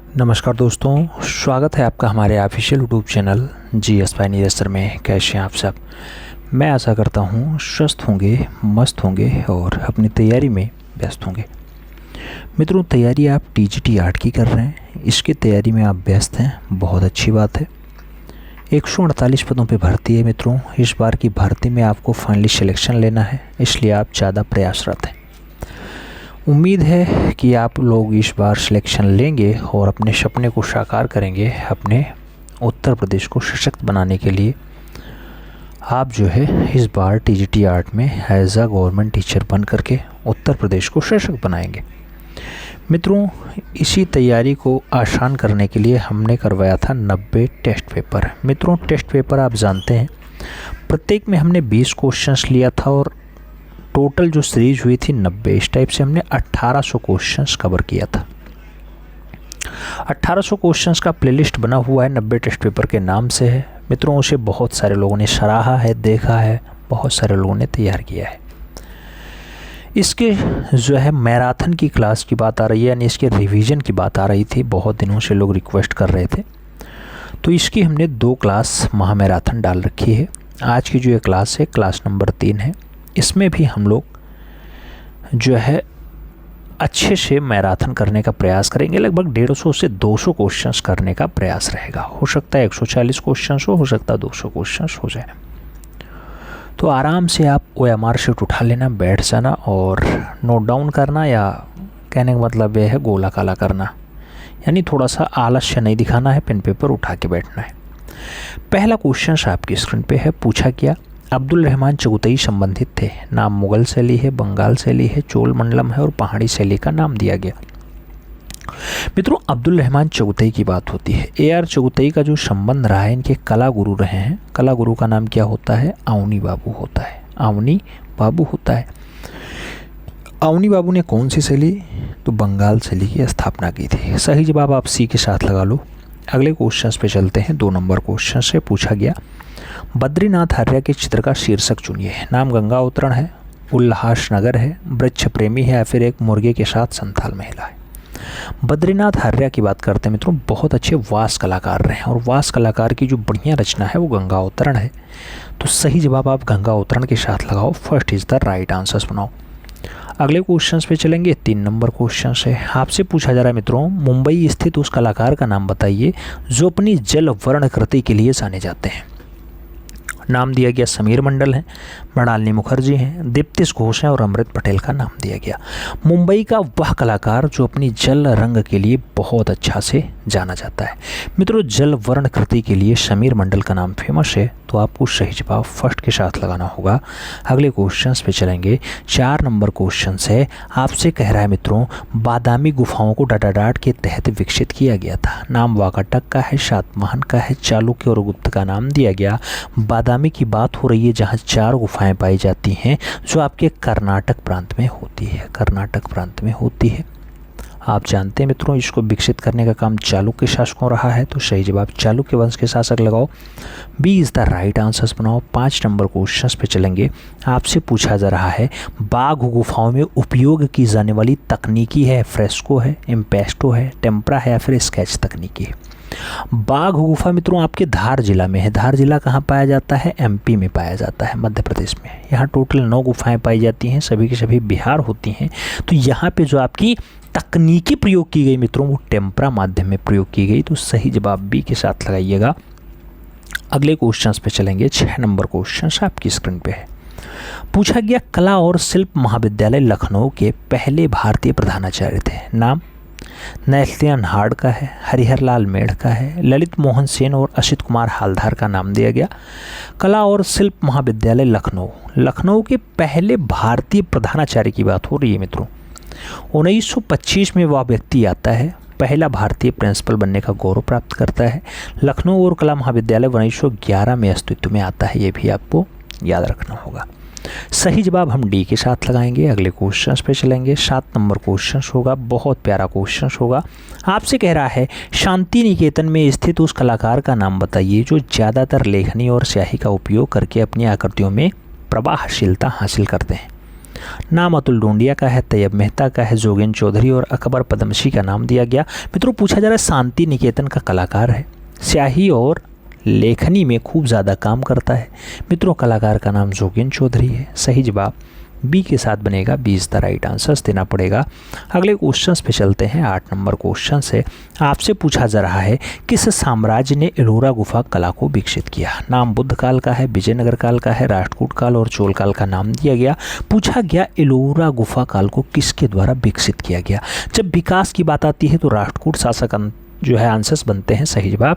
नमस्कार दोस्तों, स्वागत है आपका हमारे ऑफिशियल यूट्यूब चैनल GS निरस्तर में। कैसे हैं आप सब? मैं आशा करता हूँ स्वस्थ होंगे, मस्त होंगे और अपनी तैयारी में व्यस्त होंगे। मित्रों, तैयारी आप TGT 8 की कर रहे हैं, इसकी तैयारी में आप व्यस्त हैं, बहुत अच्छी बात है। 148 पदों पे भर्ती है मित्रों। इस बार की भर्ती में आपको फाइनली सिलेक्शन लेना है, इसलिए आप ज़्यादा प्रयासरत हैं। उम्मीद है कि आप लोग इस बार सिलेक्शन लेंगे और अपने सपने को साकार करेंगे। अपने उत्तर प्रदेश को सशक्त बनाने के लिए आप जो है इस बार TGT 8 में एज अ गवर्नमेंट टीचर बन करके उत्तर प्रदेश को सशक्त बनाएंगे। मित्रों, इसी तैयारी को आसान करने के लिए हमने करवाया था 90 टेस्ट पेपर। मित्रों, टेस्ट पेपर आप जानते हैं, प्रत्येक में हमने 20 क्वेश्चंस लिया था और टोटल जो सीरीज हुई थी 90, इस टाइप से हमने 1800 क्वेश्चंस कवर किया था। 1800 क्वेश्चंस का प्लेलिस्ट बना हुआ है, 90 टेस्ट पेपर के नाम से है। मित्रों, उसे बहुत सारे लोगों ने सराहा है, देखा है, बहुत सारे लोगों ने तैयार किया है। इसके जो है मैराथन की क्लास की बात आ रही है, यानी इसके रिवीजन की बात आ रही थी। बहुत दिनों से लोग रिक्वेस्ट कर रहे थे, तो इसकी हमने 2 क्लास महामैराथन डाल रखी है। आज की जो ये क्लास है, क्लास नंबर 3 है। इसमें भी हम लोग जो है अच्छे से मैराथन करने का प्रयास करेंगे। लगभग 150 से 200 क्वेश्चंस करने का प्रयास रहेगा। हो सकता है 140 क्वेश्चंस हो सकता है 200 क्वेश्चंस हो जाए। तो आराम से आप OMR शीट उठा लेना, बैठ जाना और नोट डाउन करना, या कहने का मतलब यह है गोला काला करना, यानी थोड़ा सा आलस्य नहीं दिखाना है, पेन पेपर उठा के बैठना है। पहला क्वेश्चन आपकी स्क्रीन पे है। पूछा क्या? अब्दुल रहमान चगुतई संबंधित थे। नाम मुगल शैली है, बंगाल शैली है, चोल मंडलम है और पहाड़ी शैली का नाम दिया गया। मित्रों, अब्दुल रहमान चगुतई की बात होती है। AR चगुतई का जो संबंध रहा है, इनके कला गुरु रहे हैं। कला गुरु का नाम क्या होता है? अवनी बाबू होता है। अवनी बाबू होता है। अवनी बाबू ने कौन सी शैली? तो बंगाल शैली की स्थापना की थी। सही जवाब आप C के साथ लगा लो। अगले क्वेश्चन पे चलते हैं। 2 नंबर क्वेश्चन से पूछा गया, बद्रीनाथ आर्य के चित्र का शीर्षक चुनिए। नाम गंगा अवतरण है, उल्लास नगर है, वृक्ष प्रेमी है या फिर एक मुर्गे के साथ संथाल महिला है। बद्रीनाथ आर्य की बात करते हैं मित्रों, बहुत अच्छे वास कलाकार रहे हैं और वास कलाकार की जो बढ़िया रचना है वो गंगा अवतरण है। तो सही जवाब आप गंगा अवतरण के साथ लगाओ। First is the right answers बनाओ। अगले क्वेश्चन पे चलेंगे। 3 नंबर क्वेश्चन है। आपसे पूछा जा रहा है मित्रों, मुंबई स्थित उस कलाकार का नाम बताइए जो अपनी जल वर्ण कृति के लिए जाने जाते हैं। नाम दिया गया समीर मंडल है, मृणालिनी मुखर्जी हैं, दीप्तिश घोष हैं और अमृत पटेल का नाम दिया गया। मुंबई का वह कलाकार जो अपनी जल रंग के लिए बहुत अच्छा से जाना जाता है। मित्रों, जल वर्ण कृति के लिए समीर मंडल का नाम फेमस है, तो आपको सही जवाब फर्स्ट के साथ लगाना होगा। अगले क्वेश्चन पे चलेंगे। 4 नंबर क्वेश्चन है। आपसे कह रहा है मित्रों, बादामी गुफाओं को डाटाडाट के तहत विकसित किया गया था। नाम वाकाटक का है, सातवाहन का है, चालुक्य और गुप्त का नाम दिया गया। बादामी की बात हो रही है, जहाँ 4 गुफाएं पाई जाती हैं जो आपके कर्नाटक प्रांत में होती है। कर्नाटक प्रांत में होती है। आप जानते हैं मित्रों, इसको विकसित करने का काम चालुक्य शासकों रहा है, तो सही जवाब चालुक्य वंश के शासक लगाओ। B is the right answers बनाओ। 5 नंबर क्वेश्चन पे चलेंगे। आपसे पूछा जा रहा है, बाघ गुफाओं में उपयोग की जाने वाली तकनीकी है, फ्रेस्को है, इम्पेस्टो है, टेम्परा है या फिर स्केच तकनीकी है। बाघ गुफा मित्रों आपके धार जिला में है। धार जिला कहाँ पाया जाता है? MP में पाया जाता है, मध्य प्रदेश में। यहाँ टोटल 9 गुफाएं पाई जाती हैं, सभी की सभी बिहार होती हैं। तो यहाँ पे जो आपकी तकनीकी प्रयोग की गई मित्रों, वो टेम्परा माध्यम में प्रयोग की गई। तो सही जवाब B के साथ लगाइएगा। अगले क्वेश्चन पे चलेंगे। 6 नंबर क्वेश्चन आपकी स्क्रीन पे है। पूछा गया, कला और शिल्प महाविद्यालय लखनऊ के पहले भारतीय प्रधानाचार्य थे। नाम नेस्लियन हार्ड का है, हरिहर लाल मेढ़ का है, ललित मोहन सेन और असित कुमार हालधार का नाम दिया गया। कला और शिल्प महाविद्यालय लखनऊ, लखनऊ के पहले भारतीय प्रधानाचार्य की बात हो रही है मित्रों। 1925 में वह व्यक्ति आता है, पहला भारतीय प्रिंसिपल बनने का गौरव प्राप्त करता है। लखनऊ और कला महाविद्यालय 1911 में अस्तित्व में आता है, ये भी आपको याद रखना होगा। सही जवाब हम D के साथ लगाएंगे। अगले क्वेश्चन पे चलेंगे। 7 नंबर क्वेश्चन होगा, बहुत प्यारा क्वेश्चन होगा। आपसे कह रहा है, शांति निकेतन में स्थित उस कलाकार का नाम बताइए जो ज़्यादातर लेखनी और स्याही का उपयोग करके अपनी आकृतियों में प्रवाहशीलता हासिल करते हैं। नाम अतुल डोंडिया का है, तैयब मेहता का है, जोगेंद्र चौधरी और अकबर पद्मश्री का नाम दिया गया। मित्रों पूछा जा रहा है शांति निकेतन का कलाकार है, स्याही और लेखनी में खूब ज़्यादा काम करता है। मित्रों कलाकार का नाम जोगेंद्र चौधरी है। सही जवाब बी के साथ बनेगा, 20 द राइट आंसर्स देना पड़ेगा। अगले क्वेश्चंस पे चलते हैं। 8 नंबर क्वेश्चन से आपसे पूछा जा रहा है किस साम्राज्य ने एलोरा गुफा कला को विकसित किया। नाम बुद्ध काल का है, विजयनगर काल का है, राष्ट्रकूट काल और चोल काल का नाम दिया गया। पूछा गया एलोरा गुफा काल को किसके द्वारा विकसित किया गया। जब विकास की बात आती है तो राष्ट्रकूट शासक जो है आंसर्स बनते हैं। सही जवाब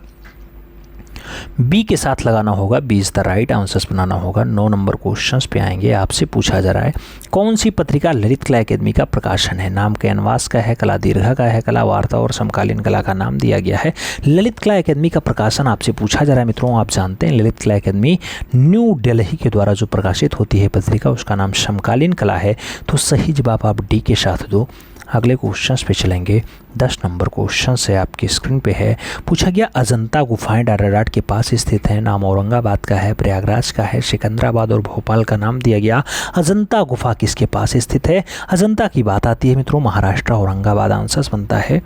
बी के साथ लगाना होगा, 20 द राइट आंसर्स बनाना होगा। 9 नंबर क्वेश्चंस पे आएंगे। आपसे पूछा जा रहा है कौन सी पत्रिका ललित कला अकेदमी का प्रकाशन है। नाम कैनवास का है, कला दीर्घा का है, कला वार्ता और समकालीन कला का नाम दिया गया है। ललित कला अकेदमी का प्रकाशन आपसे पूछा जा रहा है। मित्रों आप जानते हैं ललित कला अकेदमी न्यू दिल्ली के द्वारा जो प्रकाशित होती है पत्रिका उसका नाम समकालीन कला है। तो सही जवाब आप डी के साथ दो। अगले क्वेश्चंस पे चलेंगे। 10 नंबर क्वेश्चन से आपकी स्क्रीन पे है। पूछा गया अजंता गुफाएं डाडाराट के पास स्थित हैं। नाम औरंगाबाद का है, प्रयागराज का है, सिकंदराबाद और भोपाल का नाम दिया गया। अजंता गुफा किसके पास स्थित है। अजंता की बात आती है मित्रों महाराष्ट्र, औरंगाबाद आंसर्स बनता है।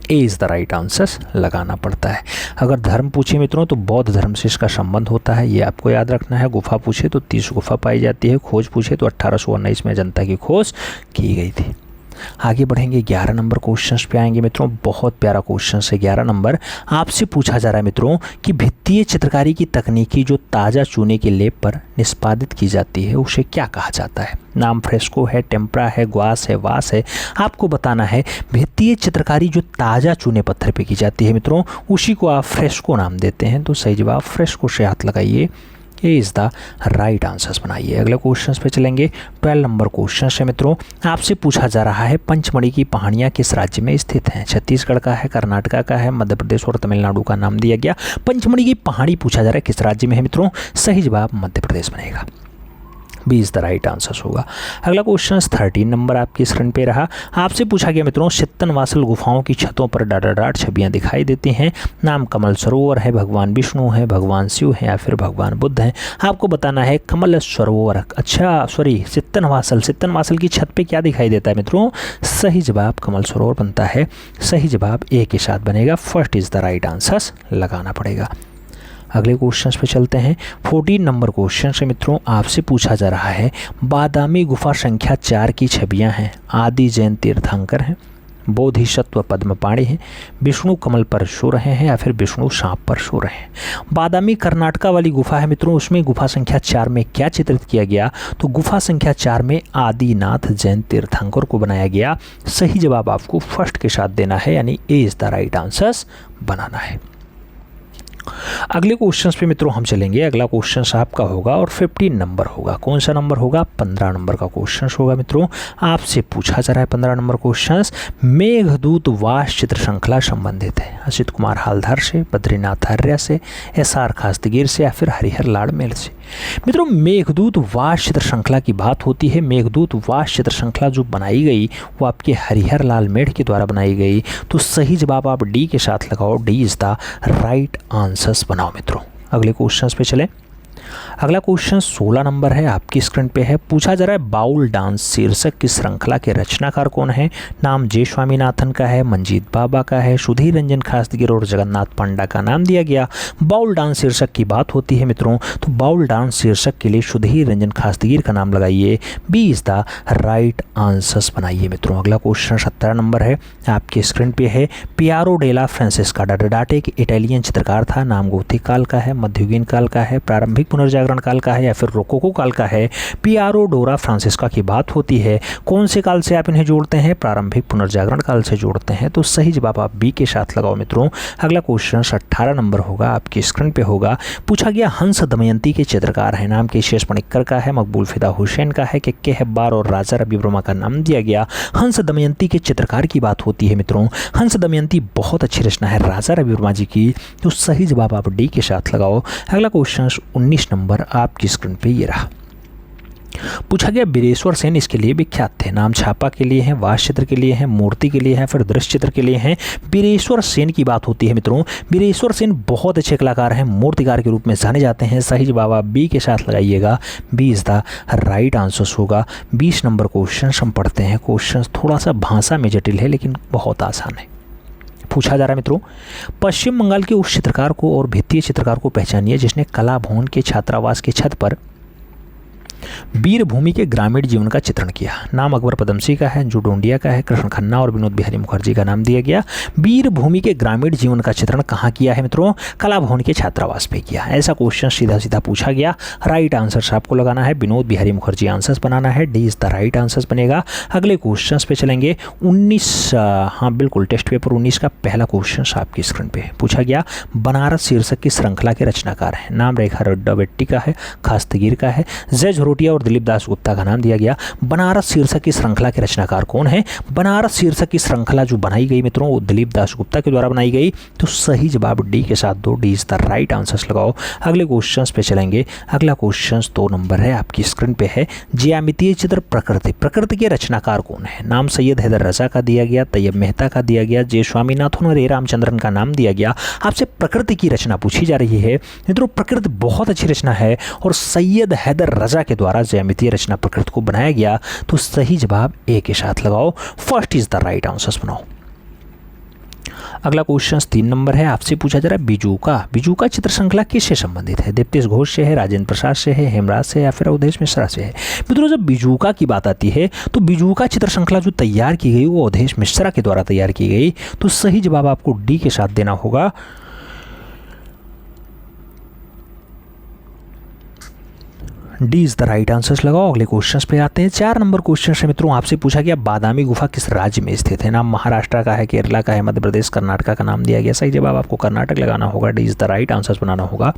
ए इज़ द राइट आंसर्स लगाना पड़ता है। अगर धर्म पूछे मित्रों तो बौद्ध धर्म से इसका संबंध होता है, ये आपको याद रखना है। गुफा पूछे तो 30 गुफा पाई जाती है। खोज पूछे तो 1819 में अजंता की खोज की गई थी। आगे बढ़ेंगे। 11 नंबर क्वेश्चंस पे आएंगे मित्रों। बहुत प्यारा क्वेश्चन है 11 नंबर। आपसे पूछा जा रहा है मित्रों कि भित्तीय चित्रकारी की तकनीकी जो ताज़ा चूने के लेप पर निष्पादित की जाती है उसे क्या कहा जाता है। नाम फ्रेस्को है, टेम्परा है, ग्वास है, वास है। आपको बताना है भित्तीय चित्रकारी जो ताज़ा चूने पत्थर पे की जाती है मित्रों उसी को आप फ्रेस्को नाम देते हैं। तो सही जवाब फ्रेस्को से हाथ लगाइए, ए इज़ द राइट आंसर्स बनाइए। अगले क्वेश्चन पे चलेंगे। 12 नंबर क्वेश्चन है मित्रों। आपसे पूछा जा रहा है पंचमढ़ी की पहाड़ियाँ किस राज्य में स्थित हैं। छत्तीसगढ़ का है, कर्नाटका का है, मध्य प्रदेश और तमिलनाडु का नाम दिया गया। पंचमढ़ी की पहाड़ी पूछा जा रहा है किस राज्य में है मित्रों। सही जवाब मध्य प्रदेश बनेगा, 20 द राइट आंसर्स होगा। अगला क्वेश्चन 13 नंबर आपकी स्क्रीन पे रहा। आपसे पूछा गया मित्रों सित्तनवासल गुफाओं की छतों पर डाडाडाट छवियां दिखाई देती हैं। नाम कमल सरोवर है, भगवान विष्णु है, भगवान शिव है या फिर भगवान बुद्ध हैं। आपको बताना है कमल सरोवर, सित्तनवासल की छत पे क्या दिखाई देता है मित्रों। सही जवाब कमल सरोवर बनता है। सही जवाब ए के साथ बनेगा, first is the right answers लगाना पड़ेगा। अगले क्वेश्चन पे चलते हैं। 14 नंबर क्वेश्चन से मित्रों आपसे पूछा जा रहा है बादामी गुफा संख्या 4 की छवियां हैं। आदि जैन तीर्थंकर हैं, बोधिसत्व पद्मपाणि हैं, विष्णु कमल पर सो रहे हैं या फिर विष्णु सांप पर सो रहे हैं। बादामी कर्नाटका वाली गुफा है मित्रों, उसमें गुफा संख्या 4 में क्या चित्रित किया गया। तो गुफा संख्या 4 में आदिनाथ जैन तीर्थंकर को बनाया गया। सही जवाब आपको फर्स्ट के साथ देना है, यानी ए इज द राइट आंसर्स बनाना है। अगले क्वेश्चंस पे मित्रों हम चलेंगे। अगला क्वेश्चन आपका होगा और 15 नंबर होगा। कौन सा नंबर होगा। 15 नंबर का क्वेश्चन होगा मित्रों। आपसे पूछा जा रहा है 15 नंबर क्वेश्चन मेघदूत वास चित्र श्रृंखला संबंधित है। असित कुमार हालधार से, बद्रीनाथ आर्य से, एसआर खास्तगीर से या फिर हरिहर लाड़मेल से। मित्रों मेघदूत वास चित्र श्रृंखला की बात होती है। मेघदूत वास चित्र श्रृंखला जो बनाई गई वो आपके हरिहर लाल मेढ़ के द्वारा बनाई गई। तो सही जवाब आप डी के साथ लगाओ, D is the right answers बनाओ मित्रों। अगले क्वेश्चंस पे चले। अगला क्वेश्चन 16 नंबर है, आपकी स्क्रीन पे है। पूछा जा रहा है बाउल डांस शीर्षक की श्रृंखला के रचनाकार कौन है। नाम जे स्वामीनाथन का है, मंजीत बाबा का है, सुधीर रंजन खास्तगीर और जगन्नाथ पांडा का नाम दिया गया। बाउल डांस शीर्षक की बात होती है मित्रों, तो बाउल डांस शीर्षक के लिए सुधीर रंजन खास्तगीर का नाम लगाइए, B is the right answers बनाइए मित्रों। अगला क्वेश्चन 17 नंबर है, आपकी स्क्रीन पे है। पियारो डेला फ्रांसिस्का डाडाडाटे एक इटालियन चित्रकार था। नाम गोथिक काल का है, मध्ययुगीन काल का है, प्रारंभिक पुनर्जागरण काल का है या फिर रोकोको काल का है। पियारो डोरा फ्रांसिस्का की बात होती है। कौन से काल से आप इन्हें जोड़ते हैं, प्रारंभिक पुनर्जागरण काल से जोड़ते हैं। तो सही जवाब आप बी के साथ लगाओ मित्रों। अगला क्वेश्चन 18 नंबर होगा, आपकी स्क्रीन पे होगा। पूछा गया हंस दमयंती के चित्रकार है। नाम केशेश पणिक्कर का है, मकबूल फिदा हुसैन का है, के हेब्बार और राजा रवि वर्मा का नाम दिया गया। हंस दमयंती के चित्रकार की बात होती है मित्रों। हंस दमयंती बहुत अच्छी रचना है राजा रवि वर्मा जी की। तो सही जवाब आप डी के साथ लगाओ। अगला क्वेश्चन 19 नंबर आपकी स्क्रीन पे ये रहा। पूछा गया बीरेश्वर सेन इसके लिए विख्यात थे। नाम छापा के लिए है, वास चित्र के लिए है, मूर्ति के लिए है, फिर दृश्य चित्र के लिए है। बीरेश्वर सेन की बात होती है मित्रों। बीरेश्वर सेन बहुत अच्छे कलाकार हैं, मूर्तिकार के रूप में जाने जाते हैं। सही जवाब आप बी के साथ लगाइएगा। B is the right answer होगा। 20 नंबर क्वेश्चन हम पढ़ते हैं। क्वेश्चन थोड़ा सा भाषा में जटिल है लेकिन बहुत आसान है। पूछा जा रहा है मित्रों, पश्चिम बंगाल के उस चित्रकार को और भित्तीय चित्रकार को पहचानिए जिसने कला भवन के छात्रावास की छत पर वीरभूमि के ग्रामीण जीवन का चित्रण किया। नाम अकबर पदमसी का है, जुडोंडिया का है, कृष्ण खन्ना और विनोद बिहारी मुखर्जी का नाम दिया गया। वीरभूमि के ग्रामीण जीवन का चित्रण कहाँ किया है मित्रों? कला भवन के छात्रावास पे किया। ऐसा क्वेश्चन सीधा सीधा पूछा गया। राइट आंसर आपको लगाना है विनोद बिहारी मुखर्जी आंसर बनाना है। D is the right answer बनेगा। अगले क्वेश्चन पे चलेंगे। 19 हाँ बिल्कुल, टेस्ट पेपर 19 का पहला क्वेश्चन आपकी स्क्रीन पे पूछा गया। बनारस शीर्षक की श्रृंखला के रचनाकार हैं। नाम रेखा रड्डावेट्टी का है, खास्तगीर का है, जय झरोटिया और दिलीप दास गुप्ता का नाम दिया गया। बनारस शीर्षक की श्रृंखला के रचनाकार कौन है? बनारस शीर्षक की श्रृंखला जो बनाई गई मित्रों वो दिलीप दास गुप्ता के द्वारा बनाई गई। तो सही जवाब डी के साथ दो। D is the right answer लगाओ। अगले क्वेश्चन पे चलेंगे। अगला क्वेश्चन 2 नंबर है, आपकी स्क्रीन पे है। ज्यामितीय चित्र प्रकृति, प्रकृति के रचनाकार कौन है? नाम सैयद हैदर रजा का दिया गया, तैयब मेहता का दिया गया, जे स्वामीनाथन और ए रामचंद्रन का नाम दिया गया। आपसे प्रकृति की रचना पूछी जा रही है मित्रों। प्रकृति बहुत अच्छी रचना है और सैयद हैदर रजा के द्वारा ज्यामितीय रचना प्रकृति को बनाया गया। तो सही जवाब ए के साथ लगाओ। First is the right answer बनाओ। अगला क्वेश्चन 3 नंबर है, आपसे पूछा जा रहा है बिजूका। बिजूका चित्र श्रृंखला किससे संबंधित है? दीप्तेश घोष से है, राजेंद्र प्रसाद से है, हेमराज से या फिर अवधेश मिश्रा से है? मित्रों जब बिजूका की बात आती है तो बिजूका चित्र श्रृंखला जो तैयार की गई वो अवधेश मिश्रा के द्वारा तैयार की गई। तो सही जवाब आपको डी के साथ देना होगा। D is the right answer लगाओ। अगले क्वेश्चन पे आते हैं। 4 नंबर क्वेश्चन है मित्रों, आपसे पूछा गया बादामी गुफा किस राज्य में स्थित है? नाम महाराष्ट्र का है, केरला का है, मध्य प्रदेश, कर्नाटक का नाम दिया गया। सही जवाब आपको कर्नाटक लगाना होगा। D is the right answer बनाना होगा।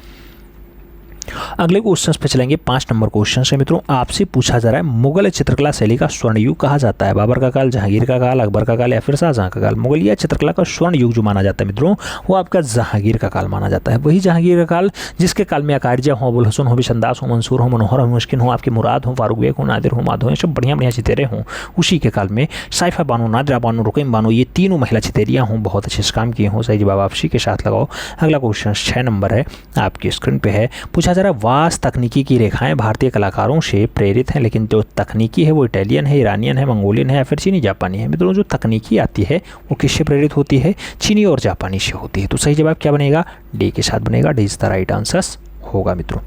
अगले क्वेश्चन पे चलेंगे। 5 नंबर क्वेश्चन है मित्रों, आपसे पूछा जा रहा है मुगल चित्रकला शैली का स्वर्ण युग कहा जाता है? बाबर का काल, जहांगीर का काल, अकबर का काल या फिर शाहजहां का काल? मुगलिया चित्रकला का स्वर्ण युग जो माना जाता है मित्रों वो आपका जहांगीर का काल माना जाता है। वही जहांगीर का काल जिसके काल में अकारिजा हो, अबुल हसन हो, बिशंदास हो, मंसूर हो, मनोहर हो, मुश्किन हो, आपके मुराद हो, फारूक बेग हो, नादिर हो, माधो, ये सब बढ़िया बढ़िया चितेरे हों। उसी के काल में साइफा बानो, नादिरा बानो, रुकैम बानो, ये तीनों महिला चितेरियाँ हों, बहुत अच्छे काम किए हों। सही जवाब आप सी के साथ लगाओ। अगला क्वेश्चन 6 नंबर है, आपकी स्क्रीन पे है। पूछा जा रहा है वास तकनीकी की रेखाएं भारतीय कलाकारों से प्रेरित हैं, लेकिन जो तकनीकी है वो इटालियन है, ईरानियन है, मंगोलियन है या फिर चीनी जापानी है? मित्रों जो तकनीकी आती है वो किससे प्रेरित होती है? चीनी और जापानी से होती है। तो सही जवाब क्या बनेगा? डी के साथ बनेगा। D is the right answer होगा मित्रों।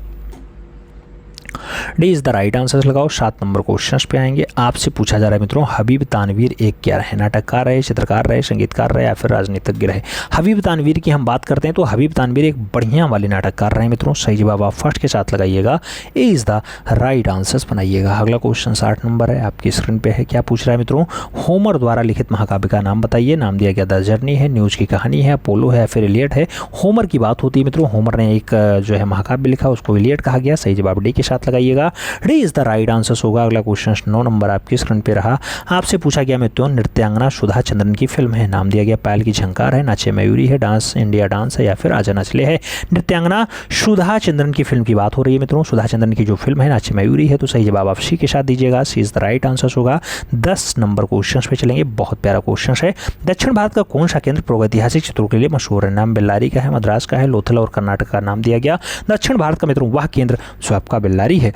D is the right answer लगाओ। 7 नंबर क्वेश्चन पे आएंगे। आपसे पूछा जा रहा है मित्रों हबीब तानवीर एक क्या रहे? नाटककार रहे, चित्रकार रहे, संगीतकार रहे या फिर राजनीतिज्ञ रहे? हबीब तानवीर की हम बात करते हैं तो हबीब तानवीर एक बढ़िया वाले नाटककार रहे मित्रों। सही जवाब आप फर्स्ट के साथ लगाइएगा। ए इज द राइट आंसर बनाइएगा। अगला क्वेश्चन 60 नंबर है, आपकी स्क्रीन पे है। क्या पूछ रहा है मित्रों? होमर द्वारा लिखित महाकाव्य का नाम बताइए। नाम दिया गया द जर्नी है, न्यूज की कहानी है, अपोलो है या फिर इलियट है? होमर की बात होती है मित्रों। होमर ने एक जो है महाकाव्य लिखा, उसको इलियट कहा गया। सही जवाब डी के साथ लगाइएगा। D is the right answer होगा। अगला क्वेश्चन 9 नंबर आपकी स्क्रीन पे रहा। आपसे पूछा गया मित्रों नृत्यांगना सुधा चंद्रन की फिल्म है। नाम दिया गया पायल की झंकार है, नाचे मयूरी है, डांस इंडिया डांस है या फिर आजा नचले है? नृत्यांगना सुधा चंद्रन की फिल्म की बात हो रही है मित्रों। सुधा चंद्रन की जो फिल्म है नाचे मयूरी है। तो सही जवाब आप सी के साथ दीजिएगा। सी इज द राइट आंसर होगा। 10 नंबर क्वेश्चन पे चलेंगे। बहुत प्यारा क्वेश्चन है। दक्षिण भारत का कौन सा केंद्र प्रागैतिहासिक चित्रों के लिए मशहूर है? नाम बेल्लारी का है, मद्रास का है, लोथल और कर्नाटक का नाम दिया गया। दक्षिण भारत का मित्रों वह केंद्र जो आपका बेल्लारी है।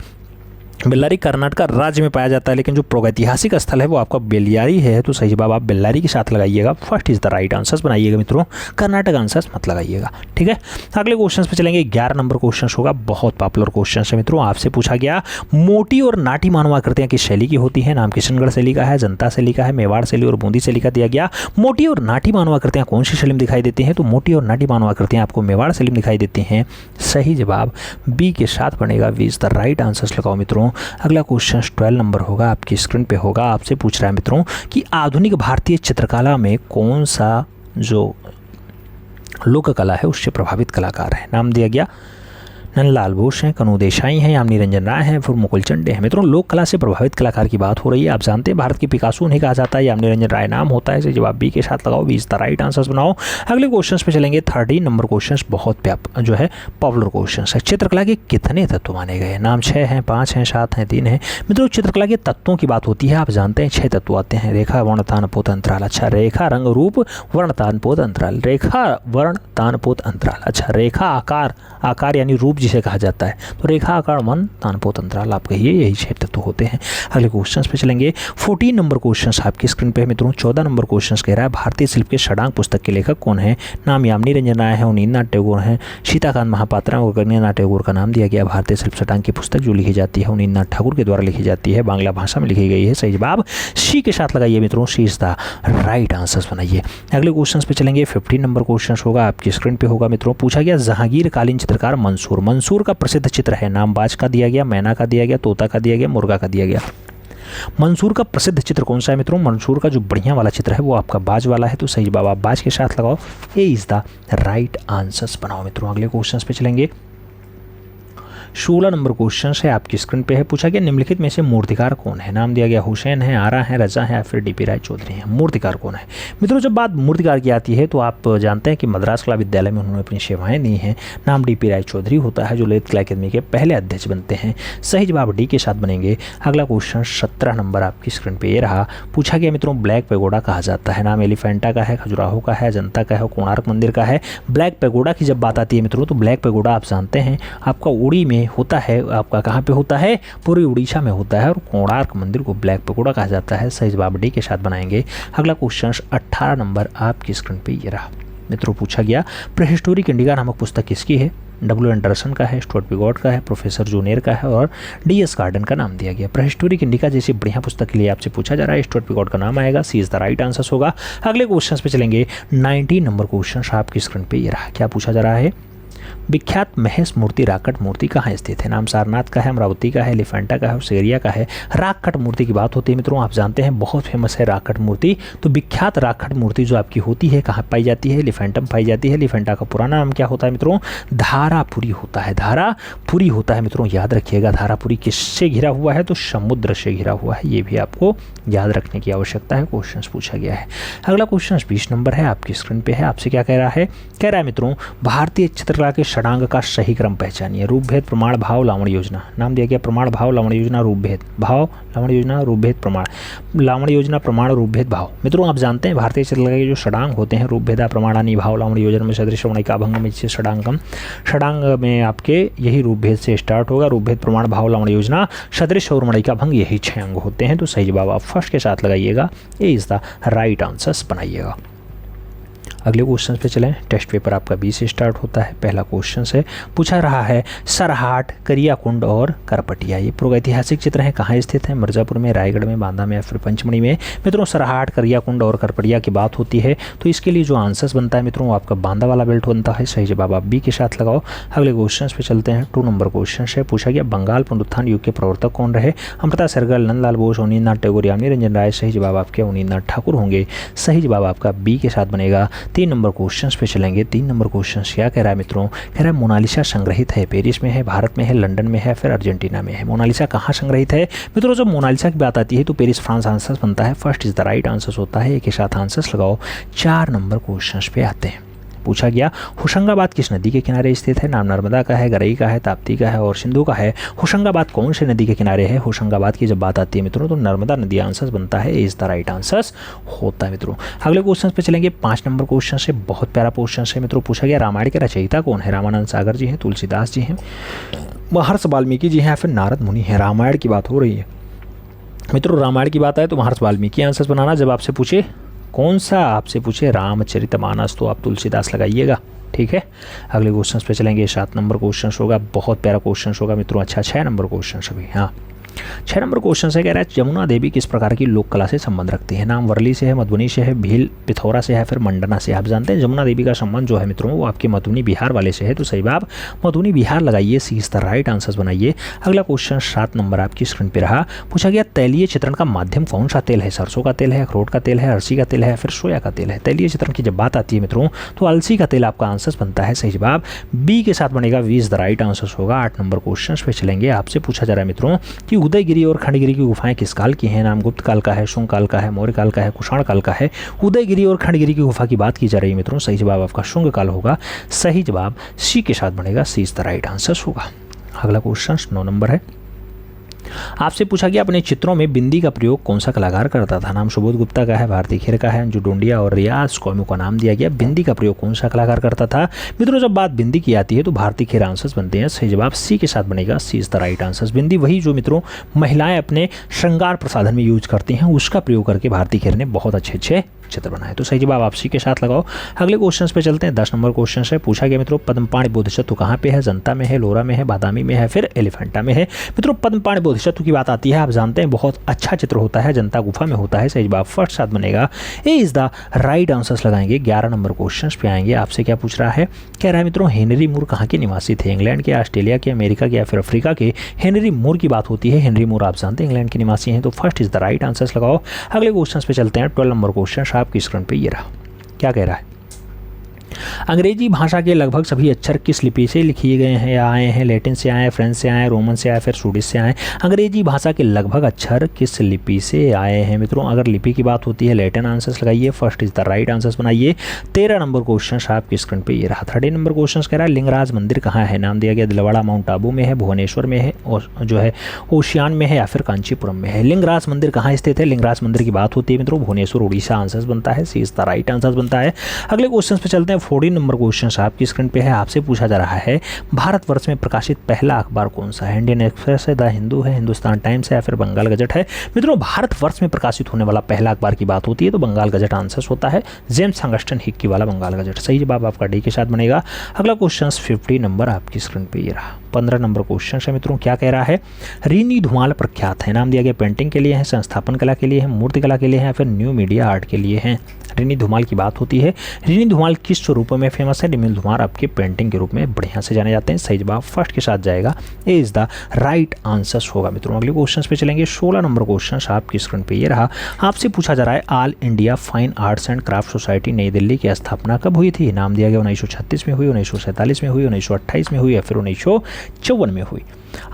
बेल्लारी कर्नाटक राज्य में पाया जाता है, लेकिन जो प्रागैतिहासिक स्थल है वो आपका बेल्लारी है। तो सही जवाब आप बेल्लारी के साथ लगाइएगा। First is the right answer बनाइएगा मित्रों। कर्नाटक आंसर मत लगाइएगा, ठीक है। अगले क्वेश्चन पे चलेंगे। 11 नंबर क्वेश्चन होगा। बहुत पॉपुलर क्वेश्चन है मित्रों। आपसे पूछा गया मोटी और नाटी मानवाकृतियां किस शैली की होती है? नाम किशनगढ़ शैली का है, जनता शैली का है, मेवाड़ शैली और बूंदी शैली का दिया गया। मोटी और नाटी मानवाकृतियां कौन सी शैली में दिखाई देती हैं? तो मोटी और नाटी मानवाकृतियां आपको मेवाड़ शैली में दिखाई देती हैं। सही जवाब बी के साथ बनेगा। B is the right answer लगाओ मित्रों। अगला क्वेश्चन 12 नंबर होगा, आपकी स्क्रीन पे होगा। आपसे पूछ रहा है मित्रों कि आधुनिक भारतीय चित्रकला में कौन सा जो लोक कला है उससे प्रभावित कलाकार है? नाम दिया गया नंदलाल बोस हैं, कनू देसाई हैं, यामिनी रंजन राय हैं, फिर मुकुल चंडे हैं। मित्रों लोक कला से प्रभावित कलाकार की बात हो रही है। आप जानते हैं भारत की पिकासो उन्हें कहा जाता है, यामिनी रंजन राय नाम होता है। इसे जवाब बी के साथ लगाओ, 20 द राइट आंसर्स बनाओ। अगले क्वेश्चन पे चलेंगे। 13 नंबर क्वेश्चन बहुत जो है पॉपुलर क्वेश्चन है। चित्रकला के कितने तत्व माने गए? नाम 6 हैं, 5 हैं, 7 हैं, 3 हैं। मित्रों चित्रकला के तत्वों की बात होती है। आप जानते हैं 6 तत्व आते हैं। रेखा, वर्ण, तान, पोत, अंतराल। अच्छा, रेखा, रंग, रूप, वर्ण, तान, पोत, अंतराल। रेखा, वर्ण, तान, पोत, अंतराल। अच्छा, रेखा, आकार, आकार यानी रूप जिसे कहा जाता है, तो रेखा, आकार, वर्ण, तान, पोत, अंतराल आप कहिए, यही 6 तत्व होते हैं। अगले क्वेश्चन पे चलेंगे। 14 नंबर क्वेश्चन आपकी स्क्रीन पे है मित्रों। 14 नंबर क्वेश्चन कह रहा है भारतीय शिल्प के षडांग पुस्तक के लेखक कौन है? नाम यामिनी रंजन राय है, अवनींद्रनाथ टैगोर हैं, सीताकांत महापात्रा और गगनेन्द्रनाथ टैगोर का नाम दिया गया। भारतीय शिल्प षडांग की पुस्तक जो लिखी जाती है अवनींद्रनाथ ठाकुर के द्वारा लिखी जाती है, बांग्ला भाषा में लिखी गई है। सही जवाब सी के साथ लगाइए मित्रों, सी इज द राइट आंसर्स बनाइए। अगले क्वेश्चन पे चलेंगे। 15 नंबर क्वेश्चन होगा आपकी स्क्रीन पे होगा मित्रों। पूछा गया जहांगीर कालीन चित्रकार मंसूर। मंसूर का प्रसिद्ध चित्र है, नाम बाज का दिया गया, मैना का दिया गया, तोता का दिया गया, मुर्गा का दिया गया। मंसूर का प्रसिद्ध चित्र कौन सा है मित्रों? मंसूर का जो बढ़िया वाला चित्र है वो आपका बाज वाला है, तो सही जवाब आप बाज के साथ लगाओ, ए इज द राइट आंसर्स बनाओ मित्रों। अगले क्वेश्चन पे चलेंगे। 16 नंबर क्वेश्चन है आपकी स्क्रीन पे है। पूछा गया निम्नलिखित में से मूर्तिकार कौन है? नाम दिया गया हुसैन है, आरा है, रजा है या फिर डीपी राय चौधरी है। मूर्तिकार कौन है मित्रों? जब बात मूर्तिकार की आती है तो आप जानते हैं कि मद्रास कला विद्यालय में उन्होंने अपनी सेवाएं दी हैं। नाम डीपी राय चौधरी होता है, जो ललित कला अकादमी के पहले अध्यक्ष बनते हैं। सही जवाब डी के साथ बनेंगे। अगला क्वेश्चन 17 नंबर आपकी स्क्रीन पे ये रहा। पूछा गया मित्रों ब्लैक पेगोडा कहा जाता है। नाम एलिफेंटा का है, खजुराहो का है, अजंता का है, कोणार्क मंदिर का है। ब्लैक पेगोडा की जब बात आती है मित्रों तो ब्लैक पेगोडा आप जानते हैं आपका उड़ी में होता है, आपका कहाँ पे होता है? पूरी उड़ीसा में होता है, और कोणार्क मंदिर को ब्लैक पेगोडा कहा जाता है। सही जवाब डी के साथ बनाएंगे। अगला क्वेश्चन 18 नंबर आपकी स्क्रीन पे ये रहा मित्रों। पूछा गया प्रीहिस्टोरिक इंडिका नामक पुस्तक किसकी है? डब्ल्यू एंडरसन का है, स्टुअर्ट पिगॉट का है, प्रोफेसर जूनियर का है और डी.एस. गार्डन का नाम दिया गया। प्रीहिस्टोरिक इंडिका जैसी बढ़िया पुस्तक के लिए आपसे पूछा जा रहा है, स्टुअर्ट पिगॉट का नाम आएगा, सी इज द राइट आंसर होगा। अगले क्वेश्चन पे चलेंगे। 19 नंबर क्वेश्चन आपकी स्क्रीन पे ये रहा। क्या पूछा जा रहा है? विख्यात महेश मूर्ति राकट मूर्ति कहाँ स्थित है? नाम सारनाथ का है, अमरावती का है, एलिफेंटा का है और सेरिया का है। राकट मूर्ति की बात होती है मित्रों, आप जानते हैं बहुत फेमस है राकट मूर्ति। तो विख्यात राकट मूर्ति जो आपकी होती है कहाँ पाई जाती है? एलिफेंटम पाई जाती है। एलिफेंटा का पुराना नाम क्या होता है मित्रों? धारापुरी होता है। धारापुरी होता है मित्रों, याद रखिएगा। धारापुरी किससे घिरा हुआ है? तो समुद्र से घिरा हुआ है, ये भी आपको याद रखने की आवश्यकता है। क्वेश्चन पूछा गया है। अगला क्वेश्चन 20 नंबर है आपकी स्क्रीन पे है। आपसे क्या कह रहा है? कह रहा है मित्रों भारतीय चित्रकला के षडांग का सही क्रम पहचानिए। रूपभेद, प्रमाण, भाव, लावण योजना। नाम दिया गया प्रमाण, भाव, लावण योजना, रूपभेद। भाव, लावण योजना, रूपभेद, प्रमाण। लावण योजना, प्रमाण, रूपभेद, भाव। मित्रों आप जानते हैं भारतीय चित्रकला के जो षडांग होते हैं, रूपभेदा, प्रमाणानि, भाव, लावण योजना में सदृश वर्णिका भंग में षडांगम। षडांग में आपके यही रूपभेद से स्टार्ट होगा। रूपभेद, प्रमाण, भाव, लावण योजना, सदृश और वर्णिका भंग, यही 6 अंग होते हैं। तो सही जवाब आप फर्स्ट के साथ लगाइएगा, ए इज द राइट आंसर्स बनाइएगा। अगले क्वेश्चन पे चलें। टेस्ट पेपर आपका 20 से स्टार्ट होता है। पहला क्वेश्चन है, पूछा रहा है सरहाट, करियाकुंड और करपटिया ये प्रागैतिहासिक चित्र हैं, कहाँ स्थित हैं? मिर्जापुर में, रायगढ़ में, बांदा में या फिर पंचमढ़ी में। मित्रों सरहाट, करियाकुंड और करपटिया की बात होती है तो इसके लिए जो आंसर्स बनता है मित्रों आपका बांदा वाला बेल्ट बनता है। सही जवाब आप बी के साथ लगाओ। अगले क्वेश्चन पे चलते हैं। 2 नंबर क्वेश्चन है। पूछा गया बंगाल पुनरुत्थान युग के प्रवर्तक कौन रहे? अमृता सहगल, नंदलाल बोस, अवनींद्रनाथ टैगोर, यामिनी रंजन राय। सही जवाब आपके अवनींद्रनाथ ठाकुर होंगे। सही जवाब आपका बी के साथ बनेगा। 3 नंबर क्वेश्चन पे चलेंगे। 3 नंबर क्वेश्चन क्या कह रहा है मित्रों? कह रहा है मोनालिसा संग्रहित है पेरिस में है, भारत में है, लंदन में है, फिर अर्जेंटीना में है। मोनालिसा कहाँ संग्रहित है मित्रों? जब मोनालिसा की बात आती है तो पेरिस फ्रांस आंसर बनता है। First is the right answer होता है, एक के साथ आंसर्स लगाओ। 4 नंबर क्वेश्चन पे आते हैं। पूछा गया होशंगाबाद किस नदी के किनारे स्थित है? नाम नर्मदा का है, गरई का है, ताप्ती का है और सिंधु का है। होशंगाबाद कौन से नदी के किनारे है? होशंगाबाद की जब बात आती है मित्रों तो नर्मदा नदी आंसर्स बनता है, इज द राइट आंसर्स होता है मित्रों। अगले क्वेश्चन पे चलेंगे। 5 नंबर क्वेश्चन से बहुत प्यारा क्वेश्चन है मित्रों। पूछा गया रामायण के रचयिता कौन है? रामानंद सागर जी हैं, तुलसीदास जी हैं, महर्षि वाल्मीकि जी हैं या फिर नारद मुनि हैं। रामायण की बात हो रही है मित्रों, रामायण की बात आए तो महर्षि वाल्मीकि आंसर्स बनाना। जब आपसे पूछे कौन सा, आपसे पूछे रामचरितमानस तो आप तुलसीदास लगाइएगा, ठीक है। अगले क्वेश्चन पे चलेंगे। 7 नंबर क्वेश्चन होगा, बहुत प्यारा क्वेश्चन होगा मित्रों। अच्छा 6 नंबर क्वेश्चन अभी। हाँ 6 नंबर क्वेश्चन से कह रहा है यमुना देवी किस प्रकार की लोक कला से संबंध रखती है। नाम वर्ली से है, मधुबनी से है, भील पिथौरा से है, फिर मंडना से। आप जानते हैं यमुना देवी का संबंध जो है मित्रों वो आपके मधुबनी बिहार वाले से है, तो सही बात मधुबनी बिहार लगाइए, सी इज द राइट आंसर बनाइए। अगला क्वेश्चन 7 नंबर आपकी स्क्रीन पर रहा। पूछा गया तैलीय चित्रण का माध्यम कौन सा तेल है। सरसों का तेल है, अखरोट का तेल है, अलसी का तेल है, फिर सोया का तेल है। तैलीय चित्रण की जब बात आती है मित्रों तो अलसी का तेल आपका आंसर बनता है। सही जवाब बी के साथ बनेगा, B is the right answer होगा। 8 नंबर क्वेश्चन पे चलेंगे। आपसे पूछा जा रहा है मित्रों कि उदयगिरी और खंडगिरी की गुफाएं किस काल की हैं। नाम गुप्त काल का है, शुंग काल का है, मौर्य काल का है, कुषाण काल का है। उदयगिरी और खंडगिरी की गुफा की बात की जा रही है मित्रों, सही जवाब आपका शुंग काल होगा। सही जवाब सी के साथ बनेगा, सी इज द राइट आंसर होगा। अगला क्वेश्चन 9 नंबर है। आपसे पूछा गया अपने चित्रों में बिंदी का प्रयोग कौन सा कलाकार करता था। नाम सुबोध गुप्ता का है, भारती खेर का है, जो डोंडिया और रियाज कौमों का नाम दिया गया। बिंदी का प्रयोग कौन सा कलाकार करता था। मित्रों जब बात बिंदी की आती है तो भारती खेर आंसर्स बनते हैं। सही जवाब सी के साथ बनेगा, सी इज द राइट आंसर। बिंदी वही जो मित्रों महिलाएं अपने श्रृंगार प्रसाधन में यूज करती हैं, उसका प्रयोग करके भारती खेर ने बहुत अच्छे चित्र बनाए। तो सही जवाब आप सी के साथ लगाओ। अगले क्वेश्चन पे चलते हैं। 10 नंबर क्वेश्चन है। पूछा गया मित्रों पद्मपाणि बोधिसत्व कहाँ पे है। जनता में है, लोरा में है, बादामी में है, फिर एलिफेंटा में है। मित्रों पद्मपाणि बोधिसत्व की बात आती है, आप जानते हैं बहुत अच्छा चित्र होता है, जनता गुफा में होता है। सही जवाब फर्स्ट साथ बनेगा, ए इज द राइट आंसर्स लगाएंगे। 11 नंबर क्वेश्चन पे आएंगे। आपसे क्या पूछ रहा है, कह रहा है मित्रों हेनरी मूर कहाँ के निवासी थे। इंग्लैंड के, ऑस्ट्रेलिया के, अमेरिका के या फिर अफ्रीका के। हेनरी मूर की बात होती है। हेनरी मूर आप जानते हैं इंग्लैंड के निवासी हैं, तो first is the right answers लगाओ। अगले क्वेश्चन पे चलते हैं। 12 नंबर क्वेश्चन आपकी स्क्रीन पे ये रहा। क्या कह रहा है, अंग्रेजी भाषा के लगभग सभी अक्षर किस लिपि से लिखे गए हैं या आए हैं। लैटिन से आए, फ्रेंच से आए, रोमन से आए, फिर स्वीडिश से आए। अंग्रेजी भाषा के लगभग अक्षर किस लिपि से आए हैं। मित्रों अगर लिपि की बात होती है लैटिन आंसर्स लगाइए, first is the right answers बनाइए। 13 नंबर क्वेश्चन आपकी स्क्रीन पे ये रहा। 13 नंबर क्वेश्चन कह रहा है लिंगराज मंदिर कहाँ है। नाम दिया गया दिलवाड़ा माउंट आबू में है, भुवनेश्वर में है, और जो है ओशियान में है या फिर कांचीपुरम में है। लिंगराज मंदिर कहाँ स्थित है। लिंगराज मंदिर की बात होती है मित्रों भुवनेश्वर उड़ीसा आंसर्स बनता है, सी इज द राइट आंसर्स बनता है। अगले क्वेश्चन पे चलते हैं। 14 नंबर क्वेश्चन आपकी स्क्रीन पे है। आपसे पूछा जा रहा है भारतवर्ष में प्रकाशित पहला अखबार कौन सा है। इंडियन एक्सप्रेस है, द हिंदू है, हिंदुस्तान टाइम्स है या फिर बंगाल गजट है। मित्रों भारतवर्ष में प्रकाशित होने वाला पहला अखबार की बात होती है तो बंगाल गजट आंसर होता है। जेम्स ऑगस्टिन हिक्की वाला बंगाल गजट। सही जवाब आपका डी के साथ बनेगा। अगला क्वेश्चन 50 नंबर आपकी स्क्रीन पे ये रहा। 15 नंबर क्वेश्चन है मित्रों। क्या कह रहा है, रीनी धुमाल प्रख्यात है। नाम दिया गया पेंटिंग के लिए है, संस्थापन कला के लिए है, मूर्ति कला के लिए है, फिर न्यू मीडिया आर्ट के लिए है। रीनी धुमाल की बात होती है। रीनी धुमाल किस रूप में फेमस है। रीनी धुमाल आपके पेंटिंग के रूप में बढ़िया से जाने जाते हैं। सही जवाब फर्स्ट के साथ जाएगा, ए इज द राइट आंसर होगा। मित्रों अगले क्वेश्चन पे चलेंगे। 16 नंबर क्वेश्चन आपकी स्क्रीन पे ये रहा। आपसे पूछा जा रहा है all India fine arts and craft society नई दिल्ली की स्थापना कब हुई थी। नाम दिया गया 1936 में हुई, 1947 में हुई, 1928 में हुई या फिर 1954 में हुई।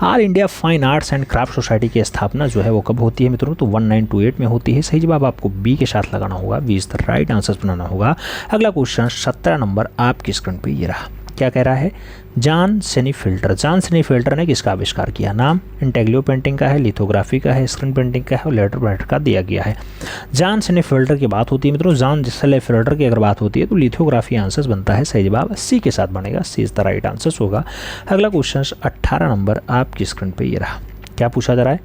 All India fine arts and craft society की स्थापना जो है वो कब होती है मित्रों, तो 1928 में होती है। सही जवाब आपको बी के साथ लगाना होगा, B is the right answer बनाना होगा। अगला क्वेश्चन 17 नंबर आपकी स्क्रीन पे ये रहा। क्या कह रहा है, जॉन सेनी फिल्टर। जॉन सेनी फिल्टर ने किसका आविष्कार किया। नाम इंटेग्लियो पेंटिंग का है, लिथोग्राफी का है, स्क्रीन पेंटिंग का है और लेटर पैड का दिया गया है। जॉन सेनी फिल्टर की बात होती है मित्रों, जॉन सेनी फिल्टर की अगर बात होती है तो लिथोग्राफी आंसर बनता है। सही जवाब सी के साथ बनेगा, सी इज द राइट आंसर होगा। अगला क्वेश्चन 18 नंबर आपकी स्क्रीन पे ये रहा। क्या पूछा जा रहा है,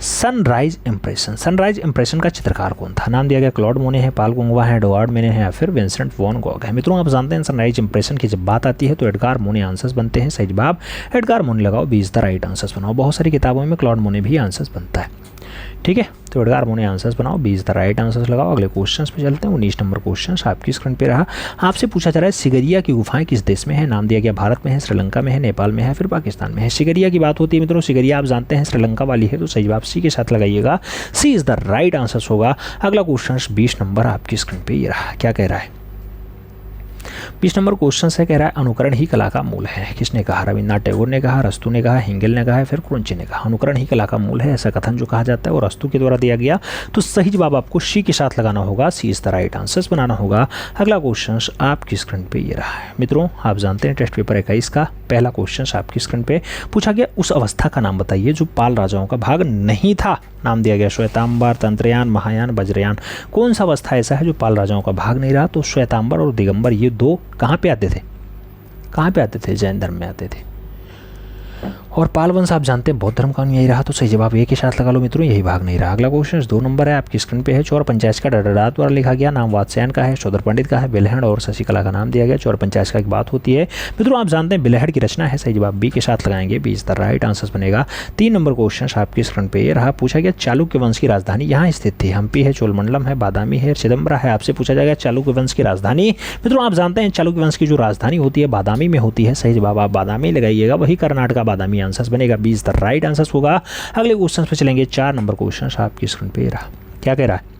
सनराइज इंप्रेशन। सनराइज इंप्रेशन का चित्रकार कौन था। नाम दिया गया क्लॉड मोने है, पाल गुंगवा है, एडवर्ड मेने है या फिर विंसेंट वॉन गॉग है। मित्रों आप जानते हैं सनराइज इंप्रेशन की जब बात आती है तो एडगार मोने आंसर्स बनते हैं। सही जवाब एडगार मोने लगाओ, B is the right answers बनाओ। बहुत सारी किताबों में क्लॉड मोने भी आंसर्स बनता है, ठीक है, तो एडगार मोने आंसर्स बनाओ, 20 द राइट आंसर्स लगाओ। अगले क्वेश्चन पे चलते हैं। 19 नंबर क्वेश्चन आपकी स्क्रीन पे रहा। आपसे पूछा जा रहा है सिगरिया की गुफाएं किस देश में है। नाम दिया गया भारत में है, श्रीलंका में है, नेपाल में है, फिर पाकिस्तान में है। सिगरिया की बात होती है मित्रों, सिगरिया आप जानते हैं श्रीलंका वाली है, तो सही जवाब सी के साथ लगाइएगा, सी इज द राइट आंसर्स होगा। अगला क्वेश्चन 20 नंबर आपकी स्क्रीन पे ये रहा। क्या कह रहा है, 20 नंबर क्वेश्चन से कह रहा है अनुकरण ही कला का मूल है। किसने कहा, रविन्द्रनाथ टैगोर ने कहा, रस्तु ने कहा, हिंगल ने कहा, फिर क्रुंची ने कहा। अनुकरण ही कला का मूल है ऐसा कथन जो कहा जाता है और रस्तु के द्वारा दिया गया, तो सही जवाब आपको सी के साथ लगाना होगा, सी इज द राइट आंसर्स बनाना होगा। अगला क्वेश्चन आपकी स्क्रीन पे ये रहा है। मित्रों आप जानते हैं टेस्ट पेपर 21 का पहला क्वेश्चन आपकी स्क्रीन पे पूछा गया उस अवस्था का नाम बताइए जो पाल राजाओं का भाग नहीं था। नाम दिया गया श्वेतांबर, तंत्रयान, महायान, वज्रयान। कौन सा अवस्था ऐसा है जो पाल राजाओं का भाग नहीं रहा, तो श्वेतांबर और दिगंबर ये दो कहाँ पे आते थे, कहाँ पे आते थे, जैन धर्म में आते थे। और पाल वंश आप जानते हैं बौद्ध धर्म का यही रहा, तो सही जवाब ए के साथ लगा लो मित्रों, यही भाग नहीं रहा। अगला क्वेश्चन 2 नंबर है आपकी स्क्रीन पे है। चौर पंचायत का डडरात द्वारा लिखा गया नाम वात्स्यायन का है, शोधर पंडित का है, बिल्हड़ और शशिकला का नाम दिया गया। चौर पंचायत का एक बात होती है मित्रों, आप जानते हैं बिल्हड़ की रचना है, सही जवाब बी के साथ लगाएंगे, B is the right answer बनेगा। 3 नंबर क्वेश्चन आपकी स्क्रीन पे ये रहा, पूछा गया चालुक्य वंश की राजधानी यहाँ स्थित थी। हम्पी है, चोलमंडलम है, बादामी है, चिदम्बरा है। आपसे पूछा जाएगा चालुक्य वंश की राजधानी। मित्रों आप जानते हैं चालुक्य वंश की जो राजधानी होती है बादामी में होती है, सही जवाब आप बादामी लगाइएगा, वही कर्नाटक बादामी आंसर बनेगा, B is the right answer होगा। अगले क्वेश्चन पे चलेंगे। 4 नंबर क्वेश्चन आपकी स्क्रीन पे रहा, क्या कह रहा है,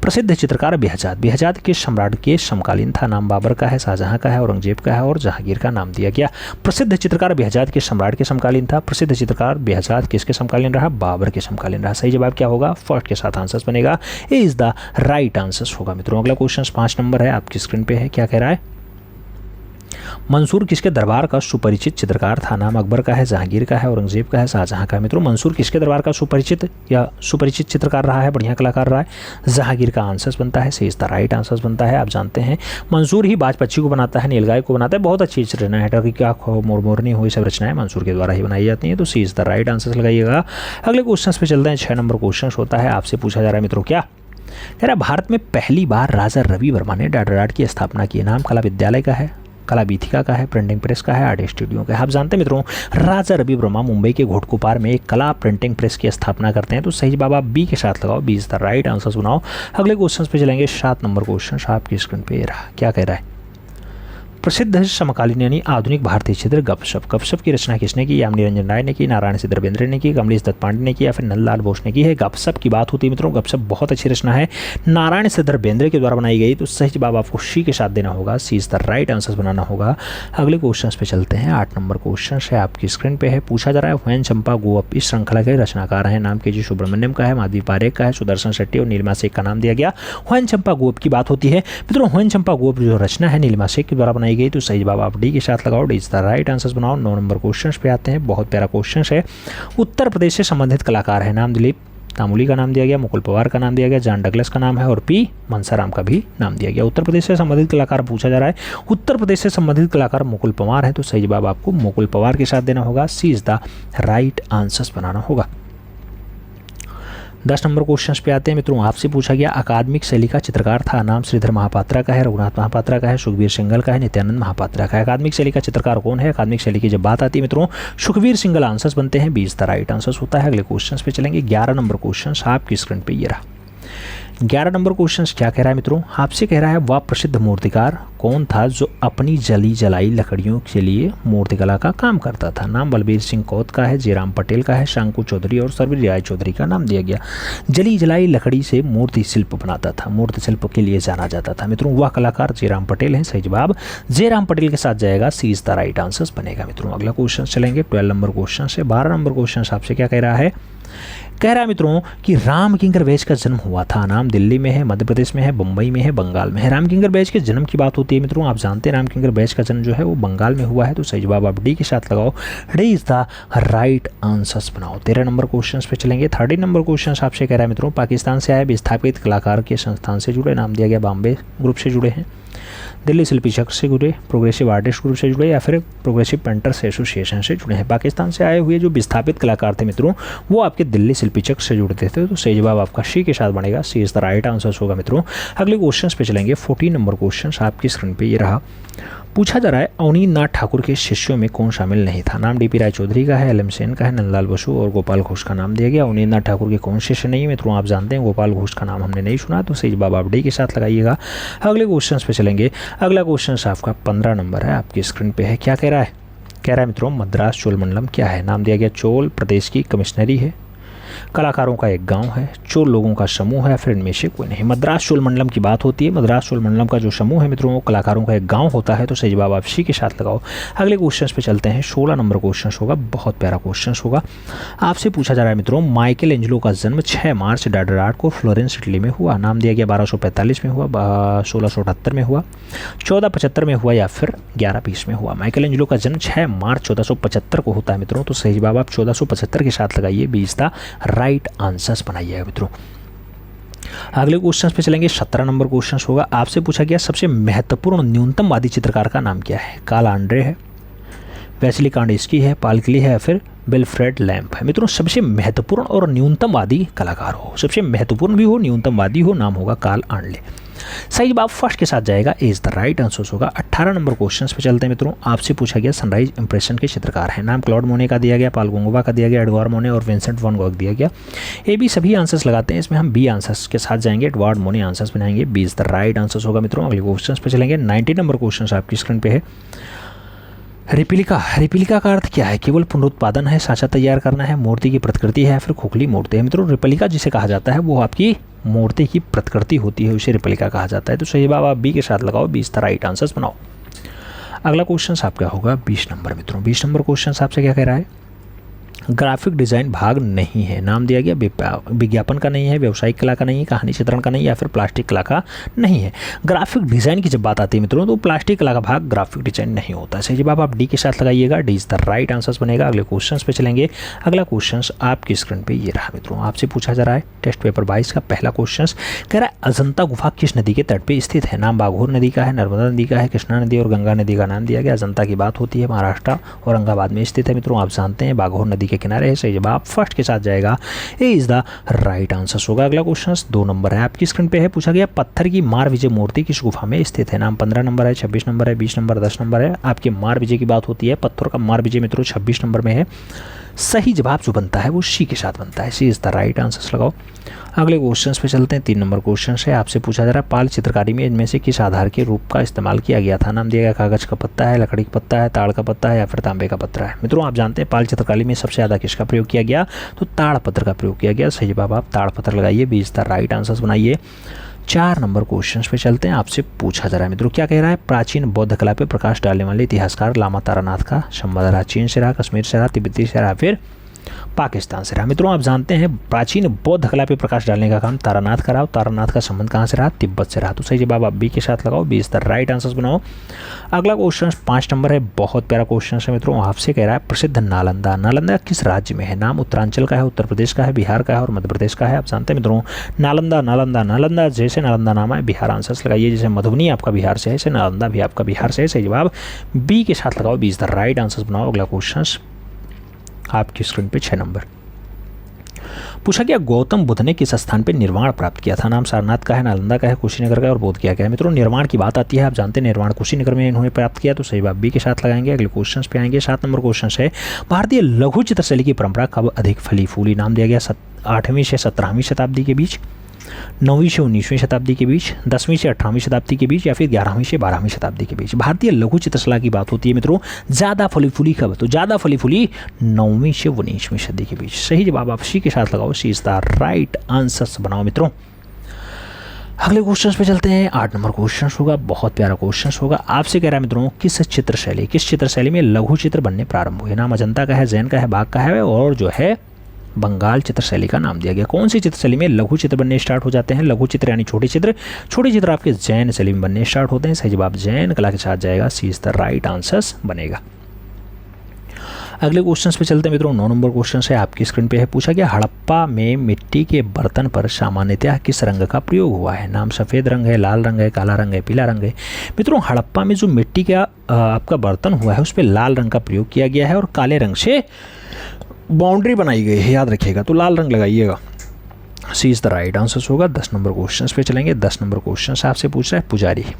प्रसिद्ध चित्रकार बेहजाद के सम्राट के समकालीन था। नाम बाबर का है, शाहजहां का है, औरंगजेब का है और जहांगीर का नाम दिया गया। प्रसिद्ध चित्रकार बेहजाद के सम्राट के समकालीन था। प्रसिद्ध चित्रकार बेहजाद किसके समकालीन रहा, बाबर के समकालीन रहा। सही जवाब क्या होगा, फर्स्ट के साथ आंसर बनेगा, ए इज द राइट आंसर होगा मित्रों। अगला क्वेश्चन 5 नंबर है आपकी स्क्रीन पे है, क्या कह रहा है, मंसूर किसके दरबार का सुपरिचित चित्रकार था। नाम अकबर का है, जहांगीर का है, औरंगजेब का है, शाहजहां का है। मित्रों मंसूर किसके दरबार का सुपरिचित चित्रकार रहा है, बढ़िया कलाकार रहा है, जहांगीर का आंसर बनता है, सही इज द राइट आंसर बनता है। आप जानते हैं मंसूर ही बाज पक्षी को बनाता है, नीलगाय को बनाता है, बहुत अच्छी रचना है, टर्की की आँख हो, मोरमोरनी हो, ये सब रचनाएं मंसूर के द्वारा ही बनाई जाती हैं, तो सी इज द राइट आंसर लगाइएगा। अगले क्वेश्चन पे चलते हैं। 6 नंबर क्वेश्चन होता है, आपसे पूछा जा रहा है मित्रों, क्या कह रहा है, भारत में पहली बार राजा रवि वर्मा ने डाडराट की स्थापना की। नाम कला विद्यालय का है, कला बीथिका का है, प्रिंटिंग प्रेस का है, आर्ट स्टूडियो का है। आप जानते हैं मित्रों राजा रवि वर्मा मुंबई के घोटकुपार में एक कला प्रिंटिंग प्रेस की स्थापना करते हैं, तो सही जवाब आप बी के साथ लगाओ, B is the right answer सुनाओ। अगले क्वेश्चन पे चलेंगे। 7 नंबर क्वेश्चन आपकी स्क्रीन पे रहा, क्या कह रहा है, प्रसिद्ध समकालीन यानी आधुनिक भारतीय चित्र गपशप। गपशप की रचना किसने की, यामिनी रंजन राय ने की, नारायण सिद्धर बेंद्रे ने की, कमलेश दत्त पांडे ने की या फिर नंदलाल बोस ने की है। गपशप की बात होती है मित्रों, गपशप बहुत अच्छी रचना है, नारायण सिद्धर बेंद्रे के द्वारा बनाई गई, तो सही जवाब आपको सी के साथ देना होगा, सी इज द राइट आंसर बनाना होगा। अगले क्वेश्चन पे चलते हैं। 8 नंबर क्वेश्चन है आपकी स्क्रीन पे है, पूछा जा रहा है हुएन चंपा गोप इस श्रृंखला के रचनाकार हैं। नाम के जी सुब्रमण्यम का है, माधवी पारेख का है, सुदर्शन शेट्टी और नीलिमा शेख का नाम दिया गया। हुएन चंपा गोप की बात होती है मित्रों, हुएन चंपा गोप जो रचना है नीलिमा शेख के द्वारा बनाई गई, तो सही जवाब डी के साथ लगाओ, D is the right answer बनाओ। 9 नंबर क्वेश्चन पे आते हैं, बहुत प्यारा क्वेश्चन है। उत्तर प्रदेश से संबंधित कलाकार है। नाम दिलीप तामुली का नाम दिया गया, मुकुल पवार का नाम दिया गया, जॉन डगलस का नाम है और पी मनसाराम का भी नाम दिया गया। उत्तर प्रदेश से संबंधित कलाकार पूछा जा रहा है, उत्तर प्रदेश से संबंधित कलाकार मुकुल पवार है, तो सही जवाब आपको मुकुल पवार के साथ देना होगा, सी इज द राइट आंसर बनाना होगा। 10 नंबर क्वेश्चन पे आते हैं मित्रों, आपसे पूछा गया अकादमिक शैली का चित्रकार था। नाम श्रीधर महापात्रा का है, रघुनाथ महापात्रा का है, सुखबीर सिंघल का है, नित्यानंद महापात्रा का है। अकादमिक शैली का चित्रकार कौन है, अकादमिक शैली की जब बात आती है मित्रों सुखबीर सिंघल आंसर्स बनते हैं, 20 द राइट आंसर होता है। अगले क्वेश्चन पे चलेंगे। 11 नंबर क्वेश्चन आपकी स्क्रीन पे ये रहा। 11 नंबर क्वेश्चन क्या कह रहा है मित्रों, आपसे कह रहा है वह प्रसिद्ध मूर्तिकार कौन था जो अपनी जली जलाई लकड़ियों के लिए मूर्तिकला का काम करता था। नाम बलबीर सिंह कौत का है, जयराम पटेल का है, शंकु चौधरी और सरवीर राय चौधरी का नाम दिया गया। जली जलाई लकड़ी से मूर्ति शिल्प बनाता था, मूर्ति शिल्प के लिए जाना जाता था मित्रों, वह कलाकार जयराम पटेल है, सही जवाब जयराम पटेल के साथ जाएगा, सी इज द राइट आंसर बनेगा मित्रों। अगला क्वेश्चन चलेंगे। 12 नंबर क्वेश्चन से। 12 नंबर क्वेश्चन आपसे क्या कह रहा है, कह रहा है मित्रों कि राम किंकर बैच का जन्म हुआ था। नाम दिल्ली में है, मध्य प्रदेश में है, बम्बई में है, बंगाल में है। राम किंकर बैच के जन्म की बात होती है मित्रों, आप जानते हैं राम किंकर बैच का जन्म जो है वो बंगाल में हुआ है, तो सही जवाब आप डी के साथ लगाओ, D is the right answer बनाओ। 13 नंबर क्वेश्चन पे चलेंगे। 13 नंबर क्वेश्चन आपसे कह रहा है मित्रों पाकिस्तान से आए विस्थापित कलाकार के संस्थान से जुड़े। नाम दिया गया बॉम्बे ग्रुप से जुड़े हैं, दिल्ली शिल्पी चक्र से जुड़े, प्रोग्रेसिव आर्टिस्ट ग्रुप से जुड़े या फिर प्रोग्रेसिव पेंटर्स एसोसिएशन से जुड़े हैं। पाकिस्तान से आए हुए जो विस्थापित कलाकार थे मित्रों वो आपके दिल्ली शिल्पी चक्र से जुड़ते थे, तो सही जवाब आपका सी के साथ बनेगा, सी इज द राइट आंसर होगा मित्रों। अगले क्वेश्चन पे चलेंगे। 14 नंबर क्वेश्चन आपकी स्क्रीन पे ये रहा। पूछा जा रहा है अवनीन्द्रनाथ ठाकुर के शिष्यों में कौन शामिल नहीं था। नाम डीपी राय चौधरी का है, एल एम सेन का है, नंदलाल बसु और गोपाल घोष का नाम दिया गया। अवनीन्द्रनाथ ठाकुर के कौन शिष्य नहीं है मित्रों, आप जानते हैं गोपाल घोष का नाम हमने नहीं सुना, तो सही जवाब आप डी के साथ लगाइएगा। अगले क्वेश्चन पे चलेंगे। अगला क्वेश्चन आपका 15 नंबर है, आपकी स्क्रीन पे है। क्या कह रहा है, कह रहा है मित्रों मद्रास चोल मंडलम क्या है। नाम दिया गया चोल प्रदेश की कमिश्नरी है, कलाकारों का एक गांव है, चोल लोगों का समूह है, फिर इनमें से कोई नहीं। मद्रास चोल मंडलम की बात होती है, मद्रास चोल मंडलम का जो समूह है मित्रों वो कलाकारों का एक गांव होता है, तो सही जवाब आप सी के साथ लगाओ। अगले क्वेश्चन पे चलते हैं। 16 नंबर क्वेश्चन होगा, बहुत प्यारा क्वेश्चन होगा। आपसे पूछा जा रहा है मित्रों माइकल एंजेलो का जन्म 6 मार्च डाडराट को फ्लोरेंस इटली में हुआ। नाम दिया गया 1245 में हुआ, 1678 में हुआ, 1475 में हुआ या फिर 1120 में हुआ। माइकल एंजेलो का जन्म 6 मार्च 1475 को होता है मित्रों, तो सही जवाब आप 1475 के साथ लगाइए, 20 द राइट आंसर्स बनाइएगा मित्रों। अगले क्वेश्चन पे चलेंगे। 17 नंबर क्वेश्चन होगा। आपसे पूछा गया सबसे महत्वपूर्ण न्यूनतमवादी चित्रकार का नाम क्या है। कार्ल आंड्रे है, वेस्ली कांडिस्की है, पालकिली है, फिर विल्फ्रेड लैम्प है। मित्रों सबसे महत्वपूर्ण और न्यूनतमवादी कलाकार हो, सबसे महत्वपूर्ण भी हो न्यूनतमवादी हो, नाम होगा कार्ल आर्नले। सही जवाब फर्स्ट के साथ जाएगा, ए इज द राइट आंसर होगा। 18 नंबर क्वेश्चन पे चलते हैं मित्रों। आपसे पूछा गया सनराइज इंप्रेशन के चित्रकार है, नाम क्लॉड मोने का दिया गया, पाल गोंगोवा का दिया गया, एडवर्ड मोने और विंसेंट वैन गॉग दिया गया। ए बी सभी आंसर्स लगाते हैं, इसमें हम बी आंसर्स के साथ जाएंगे, एडवर्ड मोने आंसर्स बनाएंगे, B is the right answer होगा मित्रों। अगले क्वेश्चन पे चलेंगे। 19 नंबर क्वेश्चन आपकी स्क्रीन पे है। रिप्लिका का अर्थ क्या है? केवल पुनरुत्पादन है, साँचा तैयार करना है, मूर्ति की प्रतिकृति है, फिर खोखली मूर्ति है। मित्रों रिप्लिका जिसे कहा जाता है वो आपकी मूर्ति की प्रतिकृति होती है, उसे रिप्लिका कहा जाता है। तो सही जवाब आप बी के साथ लगाओ, 20 राइट आंसर्स बनाओ। अगला क्वेश्चन आपका होगा 20 नंबर मित्रों। 20 नंबर क्वेश्चन आपसे क्या कह रहा है? ग्राफिक डिज़ाइन भाग नहीं है, नाम दिया गया, विज्ञापन का नहीं है, व्यावसायिक कला का नहीं है, कहानी चित्रण का नहीं, या फिर प्लास्टिक कला का नहीं है। ग्राफिक डिज़ाइन की जब बात आती है मित्रों तो प्लास्टिक कला का भाग ग्राफिक डिज़ाइन नहीं होता है। सही जवाब आप डी के साथ लगाइएगा, D is the right answers बनेगा। अगले क्वेश्चन पे चलेंगे। अगला क्वेश्चन आपकी स्क्रीन पे ये रहा मित्रों। आपसे पूछा जा रहा है टेस्ट पेपर 22 का पहला क्वेश्चन, कह रहा है अजंता गुफा किस नदी के तट पर स्थित है? नाम बाघोर नदी का है, नर्मदा नदी का है, कृष्णा नदी और गंगा नदी का नाम दिया गया। अजंता की बात होती है, महाराष्ट्र औरंगाबाद में स्थित है मित्रों, आप जानते हैं बाघोर नदी के किनारे है। सही जवाब फर्स्ट के साथ जाएगा, ए इज द राइट आंसर होगा। अगला क्वेश्चन 2 नंबर है आपकी स्क्रीन पे है। पूछा गया पत्थर की मार विजय मूर्ति किस गुफा में स्थित है? नाम 15 नंबर है, 26 नंबर है, 20 नंबर, 10 नंबर है। आपके मार विजय की बात होती है, पत्थर का मार विजय मित्रों 26 नंबर में है। सही जवाब जो बनता है वो सी के साथ बनता है, सी इज द राइट आंसर लगाओ। अगले क्वेश्चन पे चलते हैं। 3 नंबर क्वेश्चन है। आपसे पूछा जा रहा है पाल चित्रकारी में इनमें से किस आधार के रूप का इस्तेमाल किया गया था? नाम दिया गया कागज का पत्ता है, लकड़ी का पत्ता है, ताड़ का पत्ता है, या फिर तांबे का पत्थर है। मित्रों आप जानते हैं पाल चित्रकारी में सबसे ज़्यादा किसका प्रयोग किया गया? तो ताड़ पत्थर का प्रयोग किया गया। सही जवाब आप ताड़ पत्थर लगाइए, 20 द राइट आंसर बनाइए। 4 नंबर क्वेश्चन पे चलते हैं। आपसे पूछा जा रहा है मित्रों क्या कह रहा है? प्राचीन बौद्ध कला पे प्रकाश डालने वाले इतिहासकार लामा तारानाथ का संबंध रहा? चीन से रहा, कश्मीर से रहा, तिब्बती से रहा, फिर पाकिस्तान से रहा। मित्रों आप जानते हैं प्राचीन बौद्ध कला पे प्रकाश डालने का काम तारानाथ का रहा। तारानाथ का संबंध कहाँ से रहा? तिब्बत से रहा। तो सही जवाब आप बी के साथ लगाओ, 20 द राइट आंसर्स बनाओ। अगला क्वेश्चन 5 नंबर है, बहुत प्यारा क्वेश्चन है मित्रों। आपसे कह रहा है प्रसिद्ध नालंदा, नालंदा किस राज्य में है? नाम उत्तरांचल का है, उत्तर प्रदेश का है, बिहार का है और मध्य प्रदेश का है। आप जानते हैं मित्रों नालंदा नालंदा नालंदा, जैसे नालंदा नाम है बिहार आंसर्स लगाइए, जैसे मधुबनी आपका बिहार से है, ऐसे नालंदा भी आपका बिहार से है। सही जवाब बी के साथ लगाओ, 20 द राइट आंसर्स बनाओ। अगला क्वेश्चन आपकी स्क्रीन पे 6 नंबर। पूछा गया गौतम बुद्ध ने किस स्थान पर निर्वाण प्राप्त किया था? नाम सारनाथ का है, नालंदा का है, कुशीनगर का है और बोध गया का है। मित्रों निर्वाण की बात आती है, आप जानते हैं निर्वाण कुशीनगर में इन्होंने प्राप्त किया। तो सही बात बी के साथ लगाएंगे। अगले क्वेश्चन पे आएंगे। 7 नंबर क्वेश्चन है, भारतीय लघु चित्रशैली की परंपरा कब अधिक फली फूली? नाम दिया गया 8वीं से 17वीं शताब्दी के बीच, 9वीं से 19वीं शताब्दी के बीच, 10वीं से 18वीं शताब्दी के बीच, या फिर 11वीं से 12वीं शताब्दी के बीच। भारतीय लघु चित्रकला की बात होती है मित्रों ज़्यादा फली फूली कब? तो ज़्यादा फली फूली 9वीं से 19वीं सदी के बीच। सही जवाब आप सी के साथ लगाओ, सी इज द राइट आंसर्स बनाओ मित्रों। अगले क्वेश्चन पे चलते हैं। 8 नंबर क्वेश्चन होगा, बहुत प्यारा क्वेश्चन होगा। आपसे कह रहा है मित्रों किस चित्रशैली में लघु चित्र बनने प्रारंभ हुए? नाम अजंता का है, जैन का है, बाघ का है और जो है बंगाल चित्रशैली का नाम दिया गया। कौन सी चित्रशैली में लघु चित्र बनने स्टार्ट हो जाते हैं? लघु चित्र यानी छोटे चित्र आपके जैन शैली में बनने स्टार्ट होते हैं। सही जवाब जैन कला के साथ जाएगा, सी इज द राइट आंसर्स बनेगा। अगले क्वेश्चन पे चलते हैं मित्रों। 9 नंबर क्वेश्चन है आपकी स्क्रीन पे है। पूछा गया हड़प्पा में मिट्टी के बर्तन पर सामान्यतः किस रंग का प्रयोग हुआ है? नाम सफ़ेद रंग है, लाल रंग है, काला रंग है, पीला रंग है। मित्रों हड़प्पा में जो मिट्टी का आपका बर्तन हुआ है उस पर लाल रंग का प्रयोग किया गया है और काले रंग से बाउंड्री बनाई गई है, याद रखिएगा। तो लाल रंग लगाइएगा, सी इज द राइट आंसर होगा। 10 नंबर क्वेश्चन पे चलेंगे। 10 नंबर क्वेश्चन आपसे पूछ रहा है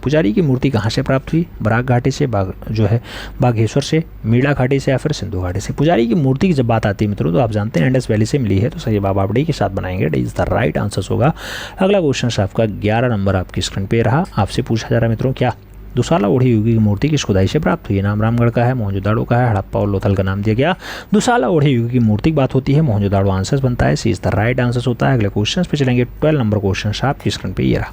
पुजारी की मूर्ति कहाँ से प्राप्त हुई? बराक घाटी से, बाघेश्वर से, मीड़ा घाटी से, या फिर सिंधु घाटी से। पुजारी की मूर्ति की जब बात आती है मित्रों तो आप जानते हैं इंडस वैली से मिली है। तो सही जवाब आप डी के साथ बनाएंगे, D is the right answer होगा। अगला क्वेश्चन आपका 11 नंबर आपकी स्क्रीन पे रहा। आपसे पूछा जा रहा है मित्रों क्या दुसाला ओढ़ी युगी की मूर्ति किस खुदाई से प्राप्त हुई? नाम रामगढ़ का है, मोहनजोदाड़ो का है, हड़प्पा और लोथल का नाम दिया गया। दुसाला ओढ़ी युगी की मूर्ति की बात होती है, मोहनजोदाड़ो आंसर बनता है, सी इज द राइट आंसर होता है। अगले क्वेश्चन पे चलेंगे। 12 नंबर क्वेश्चन आपकी स्क्रीन पे ये रहा।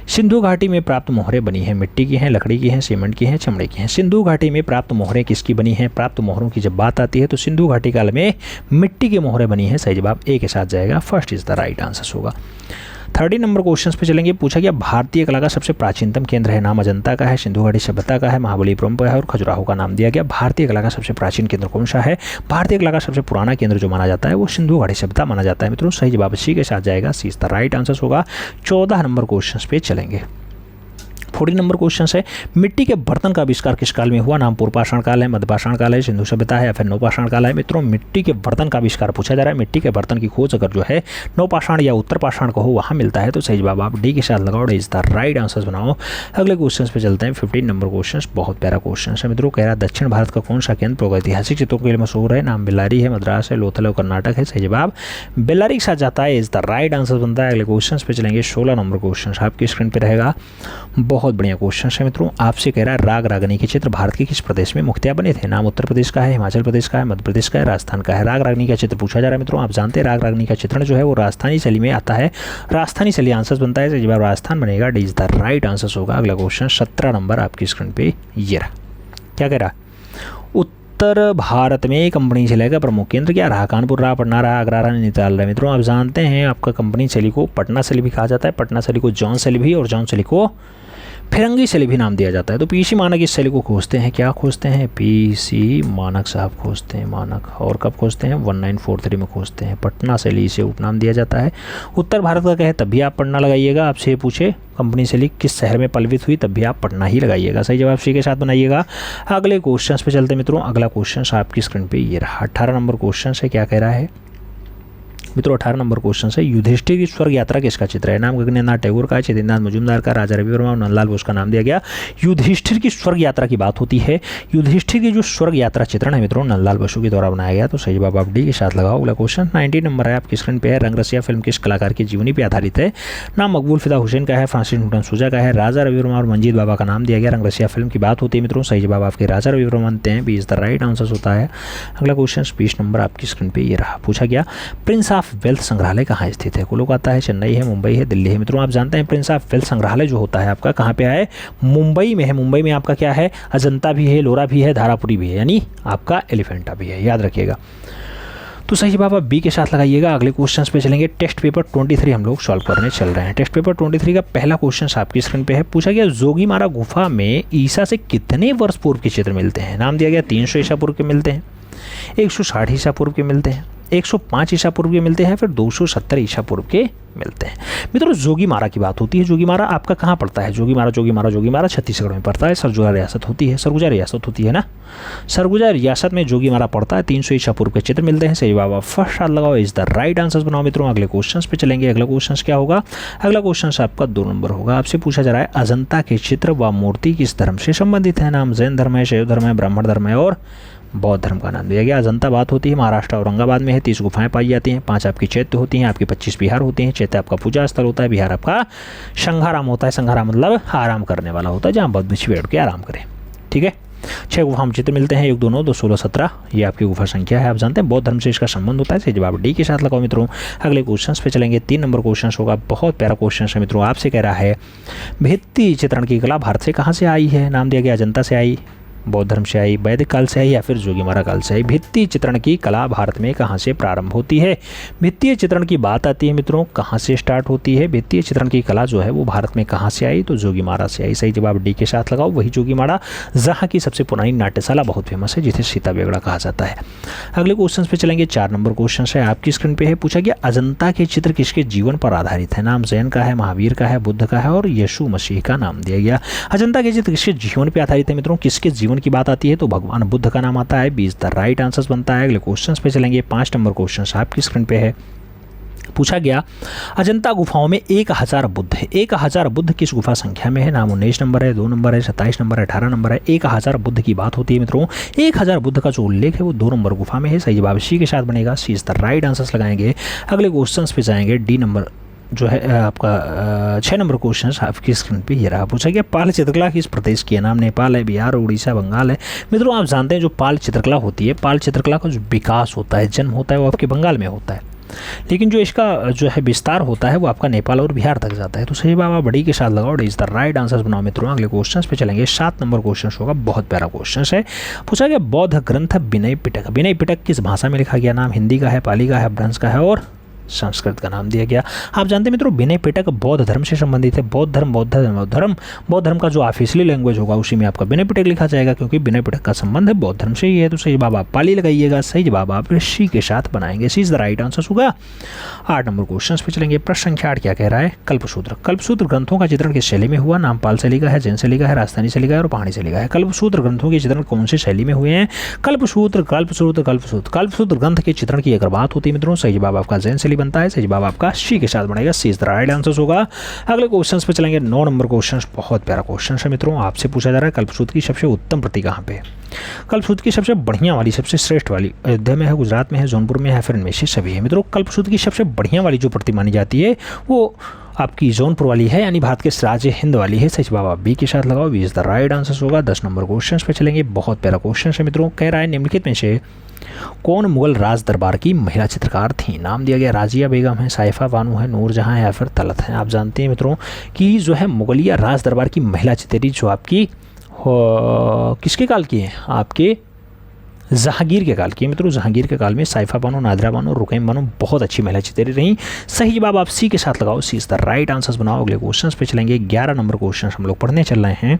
सिंधु घाटी में प्राप्त मोहरें बनी हैं, मिट्टी की हैं, लकड़ी की हैं, सीमेंट की हैं, चमड़े की हैं। सिंधु घाटी में प्राप्त मोहरें किसकी बनी हैं? प्राप्त मोहरों की जब बात आती है तो सिंधु घाटी काल में मिट्टी की मोहरें बनी हैं। सही जवाब ए के साथ जाएगा, first is the right answer होगा। 30 नंबर क्वेश्चन पे चलेंगे। पूछा गया भारतीय कला का सबसे प्राचीनतम केंद्र है। नाम अजंता का है, सिंधु घाटी सभ्यता का है, महाबलीपुरम का है और खजुराहो का नाम दिया गया। भारतीय कला का सबसे प्राचीन केंद्र कौन सा है? भारतीय कला का सबसे पुराना केंद्र जो माना जाता है वो सिंधु घाटी सभ्यता माना जाता है मित्रों। सही जवाब सी के साथ जाएगा, सी इज द राइट आंसर होगा। 14 नंबर क्वेश्चन पे चलेंगे। 40 नंबर क्वेश्चन है, मिट्टी के बर्तन का आविष्कार किस काल में हुआ? नाम पूर्व पाषाण काल है, मध्य पाषाण काल है, सिंधु सभ्यता है या फिर नवपाषाण काल है। मित्रों मिट्टी के बर्तन का आविष्कार पूछा जा रहा है। मिट्टी के बर्तन की खोज अगर जो है नवपाषाण या उत्तर पाषाण को हो वहाँ मिलता है तो सही जवाब आप डी के साथ लगाओ, इज द राइट आंसर बनाओ। अगले क्वेश्चन पे चलते हैं। 15 नंबर क्वेश्चन बहुत प्यारा क्वेश्चन है मित्रों। कह रहा है दक्षिण भारत का कौन सा केंद्र ऐतिहासिक चित्रों के लिए मशहूर है? नाम बेल्लारी है, मद्रास है, लोथल है, कर्नाटक है। सही जवाब बेल्लारी के साथ जाता है, इज द राइट आंसर बनता है। अगले क्वेश्चन पे चलेंगे। 16 नंबर क्वेश्चन आपकी स्क्रीन पे रहेगा। बहुत बढ़िया क्वेश्चन है मित्रों। आपसे कह रहा है राग रागनी के चित्र भारत के किस प्रदेश में मुख्यतः बने थे? नाम उत्तर प्रदेश का है, हिमाचल प्रदेश का है, मध्य प्रदेश का है, राजस्थान का है। राग रागनी का चित्र पूछा जा रहा है मित्रों। आप जानते हैं राग रागनी का चित्रण जो है वो राजस्थानी शैली में आता है। राजस्थानी शैली आंसर बनता है, जवाब राजस्थान बनेगा, D is the right answer होगा। अगला क्वेश्चन 17 नंबर आपकी स्क्रीन पे ये रहा। क्या कह रहा? उत्तर भारत में कंपनी शैली का प्रमुख केंद्र क्या रहा? कानपुर रहा, पटना रहा, आगरा रहा, नैनीताल रहा। मित्रों आप जानते हैं आपका कंपनी शैली को पटना शैली भी कहा जाता है, पटना शैली को जॉन शैली भी, और जॉन शैली को फिरंगी शैली भी नाम दिया जाता है। तो पीसी मानक इस शैली को खोजते हैं। क्या खोजते हैं? पीसी मानक साहब खोजते हैं मानक। और कब खोजते हैं? 1943 में खोजते हैं। पटना शैली से उपनाम दिया जाता है। उत्तर भारत का कहे तब भी आप पटना लगाइएगा। आपसे पूछे कंपनी शैली किस शहर में पल्वित हुई तब भी आप पटना ही लगाइएगा। सही जवाब सी के साथ बनाइएगा। अगले क्वेश्चन पे चलते मित्रों। अगला क्वेश्चन आपकी स्क्रीन पे ये रहा। 18 नंबर क्वेश्चन है। क्या कह रहा है मित्रों? 18 नंबर क्वेश्चन है। युधिष्ठिर की स्वर्ग यात्रा किसका चित्र है? नाम गगनेन्द्रनाथ टैगोर का, चेतननाथ मजूमदार का, राजा रवि वर्मा और नंदलाल बोस का नाम दिया गया। युधिष्ठिर की स्वर्ग यात्रा की बात होती है। युधिष्ठिर की जो स्वर्ग यात्रा चित्रण है मित्रों नंदलाल बसु के द्वारा बनाया गया। तो सही जवाब आप डी के साथ लगाओ। अगला क्वेश्चन 19 नंबर है आपकी स्क्रीन पे है। रंगरसिया फिल्म किस कलाकार की जीवनी पर आधारित है? नाम मकबूल फिदा हुसैन का है, फ्रांसिस न्यूटन सूजा का है, राजा रवि वर्मा और मंजीत बाबा का नाम दिया गया। रंगरसिया फिल्म की बात होती है मित्रों। सही जवाब आपके राजा रवि वर्मा बनते हैं, B is the right answer होता है। अगला क्वेश्चन 20 नंबर आपकी स्क्रीन पे ये रहा। पूछा गया प्रिंस ऑफ वेल्थ संग्रहालय कहाँ स्थित है? कोलकाता है, चेन्नई है, मुंबई है, दिल्ली है। मित्रों आप जानते हैं प्रिंस ऑफ वेल्थ संग्रहालय जो होता है आपका कहाँ पे है? मुंबई में है। मुंबई में आपका क्या है? अजंता भी है, लोरा भी है, धारापुरी भी है, यानी आपका एलिफेंटा भी है। याद रखिएगा। तो सही जवाब आप बी के साथ लगाइएगा। अगले क्वेश्चन पे चलेंगे। टेस्ट पेपर 23 हम लोग सॉल्व करने चल रहे हैं। टेस्ट पेपर 23 का पहला क्वेश्चन आपकी स्क्रीन पे है। पूछा गया जोगीमारा गुफा में ईसा से कितने वर्ष पूर्व के चित्र मिलते हैं? नाम दिया गया 300 ईसा पूर्व के मिलते हैं, 160 ईसा पूर्व के मिलते हैं, 105 ईसा पूर्व के मिलते हैं, फिर 270 ईसा पूर्व के मिलते हैं। मित्रों जोगीमारा की बात होती है। जोगीमारा आपका कहाँ पड़ता है? जोगीमारा छत्तीसगढ़ में पड़ता है। सरगुजा रियासत होती है, सरगुजा रियासत होती है ना। सरगुजा रियासत में जोगीमारा पड़ता है। 300 ईसा पूर्व के चित्र मिलते हैं। सही जवाब आप फर्स्ट साथ लगाओ, इज द राइट आंसर बनाओ मित्रों। अगले क्वेश्चन पे चलेंगे। अगला क्वेश्चन क्या होगा? अगला क्वेश्चन आपका 2 नंबर होगा। आपसे पूछा जा रहा है अजंता के चित्र व मूर्ति किस धर्म से संबंधित है? नाम जैन धर्म है, शैव धर्म है, ब्राह्मण धर्म है और बौद्ध धर्म का नाम दिया गया। अजंता बात होती है महाराष्ट्र औरंगाबाद में है। 30 गुफाएं पाई जाती हैं, 5 आपकी चैत्य होती हैं, आपकी 25 बिहार होती हैं। चैत्य आपका पूजा स्थल होता है, बिहार आपका संघाराम होता है। संघाराम मतलब आराम करने वाला होता है, जहाँ बौद्ध भिक्षु बैठ के आराम करें। ठीक है। 6 गुफा में चित्र मिलते हैं, 1, 2, 9, 2, 16, 17 ये आपकी गुफा संख्या है। आप जानते हैं बौद्ध धर्म से इसका संबंध होता है। सही जवाब डी के साथ लगाओ मित्रों। अगले क्वेश्चन पे चलेंगे। 3 नंबर क्वेश्चन होगा। बहुत प्यारा क्वेश्चन है मित्रों। आपसे कह रहा है भित्ति चित्रण की कला भारत से कहाँ से आई है? नाम दिया गया अजंता से आई, बौद्ध धर्म से आई, वैदिक काल से आई या फिर जोगीमारा काल से आई। भित्ति चित्रण की कला भारत में कहाँ से प्रारंभ होती है? भित्तीय चित्रण की बात आती है मित्रों कहाँ से स्टार्ट होती है? भित्तीय चित्रण की कला जो है वो भारत में कहाँ से आई? तो जोगीमारा से आई। सही जवाब डी के साथ लगाओ। वही जोगीमारा जहाँ की सबसे पुरानी नाट्यशाला बहुत फेमस है, जिसे सीता बेगड़ा कहा जाता है। अगले क्वेश्चन पे चलेंगे। 4 नंबर क्वेश्चन है आपकी स्क्रीन पे है। पूछा गया अजंता के चित्र किसके जीवन पर आधारित है? नाम जैन का है, महावीर का है, बुद्ध का है और यीशु मसीह का नाम दिया गया। अजंता के चित्र किसके जीवन पर आधारित है मित्रों? किसके जीवन की बात आती है? तो भगवान बुद्ध का नाम आता है, 20 द राइट आंसर बनता है। अगले क्वेश्चन पे चलेंगे। 5 नंबर क्वेश्चन आपकी स्क्रीन पे है। पूछा गया अजंता गुफाओं में 1000 बुद्ध है। 1000 बुद्ध किस गुफा संख्या में है? नाम 19 नंबर है, 2 नंबर है, 27 नंबर है, 18 नंबर है। 1000 बुद्ध की बात होती है मित्रों। 1000 बुद्ध का जो उल्लेख है वो 2 नंबर गुफा में है। सही जवाब सी के साथ बनेगा, सी इज द राइट आंसर लगाएंगे। अगले क्वेश्चन पे जाएंगे। डी नंबर जो है आपका 6 नंबर क्वेश्चन आपकी स्क्रीन पे ये रहा। पूछा गया पाल चित्रकला किस प्रदेश की है? नाम नेपाल है, बिहार, उड़ीसा, बंगाल है। मित्रों आप जानते हैं जो पाल चित्रकला होती है, पाल चित्रकला का जो विकास होता है, जन्म होता है वो आपके बंगाल में होता है, लेकिन जो इसका जो है विस्तार होता है वो आपका नेपाल और बिहार तक जाता है। तो सही बाबा बड़ी के साथ लगाओ, इज द राइट आंसर बनाओ मित्रों। अगले क्वेश्चन पे चलेंगे। 7 नंबर क्वेश्चन होगा। बहुत प्यारा क्वेश्चन है। पूछा गया बौद्ध ग्रंथ विनय पिटक। विनय पिटक किस भाषा में लिखा गया? नाम हिंदी का है, पाली का है, ब्रंश का है और संस्कृत का नाम दिया गया। आप जानते हैं मित्रों विनय पिटक बौद्ध धर्म से संबंधित है। बौद्ध धर्म का जो ऑफिशियली लैंग्वेज होगा उसी में आपका विनय पिटक लिखा जाएगा, क्योंकि विनय पिटक का संबंध है बौद्ध धर्म से ही है। तो सही जवाब आप पाली लगाइएगा, सही जवाब आप ऋषि के साथ बनाएंगे, सी इज द राइट आंसर होगा। 8 नंबर क्वेश्चन पे चलेंगे। प्रश्न संख्या 8 क्या कह रहा है? कल्पसूत्र ग्रंथों का चित्रण किस शैली में हुआ? नामपाल शैली का है, जैन शैली का है, राजस्थानी शैली का है और पहाड़ी शैली का है। कल्पसूत्र ग्रंथों के चित्रण कौन सी शैली में हुए हैं? कल्पसूत्र ग्रंथ के चित्रण की अगर बात होती है मित्रों, सही जवाब आपका जैन शैली बनता है, सही जवाब आपका सी के साथ बनेगा, सी इज द राइट आंसर होगा। अगले क्वेश्चन पे चलेंगे। 9 नंबर क्वेश्चन बहुत प्यारा क्वेश्चन है मित्रों। आपसे पूछा जा रहा है कल्पसूत्र की सबसे उत्तम प्रति कहाँ पे? कल्पसूत्र की सबसे बढ़िया वाली, सबसे श्रेष्ठ वाली अयोध्या में है, गुजरात में है, जौनपुर में है, फिर इनमें से सभी है। मित्रों कल्पसूत्र की सबसे बढ़िया वाली जो प्रति मानी जाती है वो आपकी जौनपुर वाली है, यानी भारत के राज्य हिंद वाली है। सही जवाब आप बी के साथ लगाओ, B is the right answer होगा। 10 नंबर क्वेश्चन पे चलेंगे। बहुत प्यारा क्वेश्चन है मित्रों। कह रहा है निम्नलिखित में से कौन मुगल राज दरबार की महिला चित्रकार थी? नाम दिया गया राजिया बेगम है, साइफा बानो है, नूरजहां है या फिर तलत है। आप जानते हैं मित्रों कि जो है मुगलिया राज दरबार की महिला चित्रेरी जो आपकी किसके काल की है? आपके जहांगीर के काल की। मित्रों जहांगीर के काल में साइफा बानो, नादिरा बानो, रुकैम बानो बहुत अच्छी महिला चित्रेरी रहीं। सही जवाब आप सी के साथ लगाओ, सी इज द राइट आंसर्स बनाओ। अगले क्वेश्चन पे चलेंगे। 11 नंबर क्वेश्चन हम लोग पढ़ने चल रहे हैं।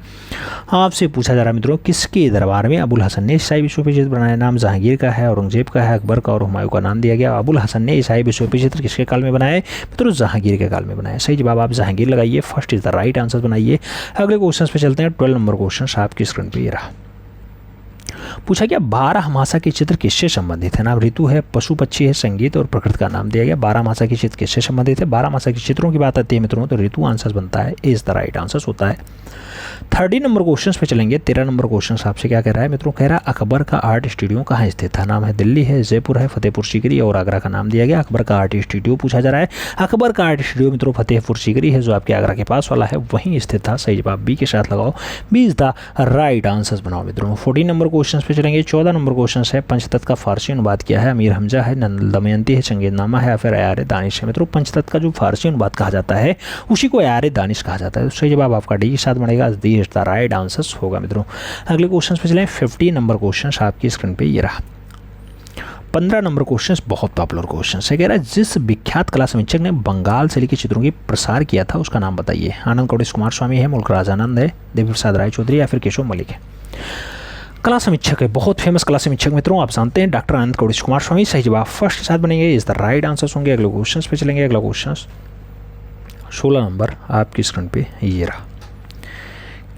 आपसे पूछा जा रहा है मित्रों किसके दरबार में अबुल हसन ने ईसाई विश्वविचित्र बनाया? नाम जहांगीर का है, औरंगजेब का है, अकबर का और हुमायूं का नाम दिया गया। अबुल हसन ने ईसाई विश्वविचित्र किसके काल में बनाए? मित्रों जहांगीर के काल में बनाया। सही जवाब आप जहांगीर लगाइए, first is the right answer बनाइए। अगले क्वेश्चन पे चलते हैं। 12 नंबर क्वेश्चन आपकी स्क्रीन पर ये रहा। पूछा गया 12 मासा के चित्र किससे संबंधित है? नाम ऋतु है, पशु पक्षी है, संगीत और प्रकृति का नाम दिया गया। 12 मासा के चित्र किससे संबंधित है? 12 मासा के चित्रों की बात आती है मित्रों तो ऋतु आंसर बनता है, इज द राइट आंसर होता है। 30 नंबर क्वेश्चन पे चलेंगे। 13 नंबर क्वेश्चन आपसे क्या कह रहा है मित्रों? कह रहा है अकबर का आर्ट स्टूडियो कहाँ स्थित था? नाम है दिल्ली है, जयपुर है, फतेहपुर सीकरी और आगरा का नाम दिया गया। अकबर का आर्ट स्टूडियो पूछा जा रहा है। अकबर का आर्ट स्टूडियो मित्रों फतेहपुर सीकरी है जो आपके आगरा के पास वाला है, वहीं स्थित था। सही जवाब बी के साथ लगाओ, B is the right answer बनाओ मित्रों। 14 नंबर क्वेश्चन पे चलेंगे। 14 नंबर क्वेश्चन है पंचतत्व का फारसी अनुवाद किया है? अमीर हमजा है, दमयंती है, संगीतनामा है या फिर अयार दानिश है। मित्रों पंचतत्व का जो फारसी अनुवाद कहा जाता है उसी को अयार दानिश कहा जाता है। तो सही जवाब आपका डी के साथ बनेगा, D is the right answer होगा मित्रों। अगले क्वेश्चन पे चलें। 15 नंबर क्वेश्चन आपकी स्क्रीन पे ये रहा। 15 नंबर क्वेश्चन बहुत पॉपुलर क्वेश्चन है। कह रहा है जिस विख्यात कला समीक्षक ने बंगाल शैली के चित्रों की प्रसार किया था उसका नाम बताइए? आनंद कौटिल्य कुमार स्वामी है, मुल्क राजानंद है, देवी प्रसाद राय चौधरी या फिर केशव मलिक है। कला समीक्षक है, बहुत फेमस कला समीक्षक मित्रों आप जानते हैं डॉक्टर आनंद कौटिल्य कुमार स्वामी। सही जवाब फर्स्ट के साथ बनेंगे, इज द राइट आंसर होंगे। अगले क्वेश्चन पे चलेंगे। अगला क्वेश्चन 16 नंबर आपकी स्क्रीन पे ये रहा।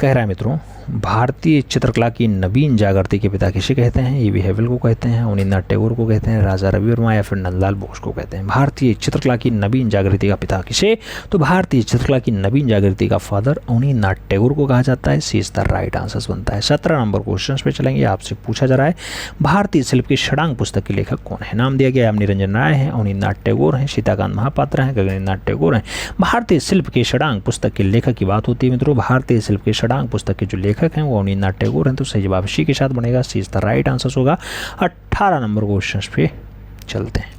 कह रहा है मित्रों भारतीय चित्रकला की नवीन जागृति के पिता किसे कहते हैं? ई.वी. हेवल को कहते हैं, अवनींद्रनाथ टैगोर को कहते हैं, राजा रवि वर्मा या फिर नंदलाल बोस को कहते हैं। भारतीय चित्रकला की नवीन जागृति का पिता किसे? तो भारतीय चित्रकला की नवीन जागृति का फादर अवनींद्रनाथ टैगोर को कहा जाता है। सी इज द राइट आंसर बनता है। 17 नंबर क्वेश्चन पे चलेंगे। आपसे पूछा जा रहा है भारतीय शिल्प की षडांग पुस्तक के लेखक कौन है? नाम दिया गया है निरंजन राय है, अवनींद्रनाथ टैगोर हैं, सीताकांत महापात्र हैं, गगनेन्द्रनाथ टैगोर हैं। भारतीय शिल्प के षडांग पुस्तक के लेखक की बात होती है मित्रों, भारतीय शिल्प के षडांग पुस्तक के जो लेखक हैं वो अवनींद्रनाथ टैगोर हैं। तो सही जवाब सी के साथ बनेगा, सी इज द राइट आंसर होगा। 18 नंबर क्वेश्चन पे चलते हैं।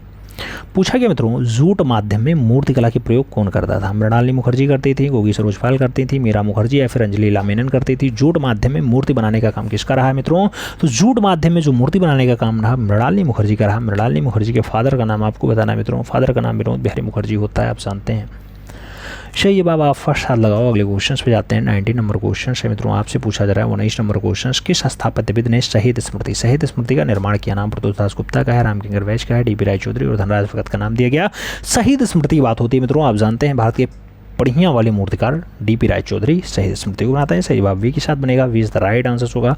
पूछा गया मित्रों जूट माध्यम में मूर्तिकला के प्रयोग कौन करता था? मृणालिनी मुखर्जी करती थी, गोगी सरोज पाल करती थी, मीरा मुखर्जी या फिर अंजलि लीला मेनन करती थी। जूट माध्यम में मूर्ति बनाने का काम किसका रहा है मित्रों? तो जूट माध्यम में जो मूर्ति बनाने का काम रहा मृणालिनी मुखर्जी का रहा। मृणालिनी मुखर्जी के फादर का नाम आपको बताना है मित्रों, फादर का नाम विनोद बिहारी मुखर्जी होता है, आप जानते हैं। सही जवाब आप फर्स्ट हाथ लगाओ। अगले क्वेश्चन पे जाते हैं। 19 नंबर क्वेश्चन है मित्रों आपसे पूछा जा रहा है। 19 नंबर क्वेश्चन किस स्थापत्यविद ने शहीद स्मृति का निर्माण किया? नाम प्रदोष दास गुप्ता का है, रामकिंकर वैश्य का है, डी.पी. राय चौधरी और धनराज भगत का नाम दिया गया। शहीद स्मृति की बात होती है मित्रों आप जानते हैं भारत के बढ़िया वाले मूर्तिकार डी.पी. राय चौधरी शहीद स्मृति को बनाते हैं। सही जवाब वी के साथ बनेगा, B is the right answer होगा।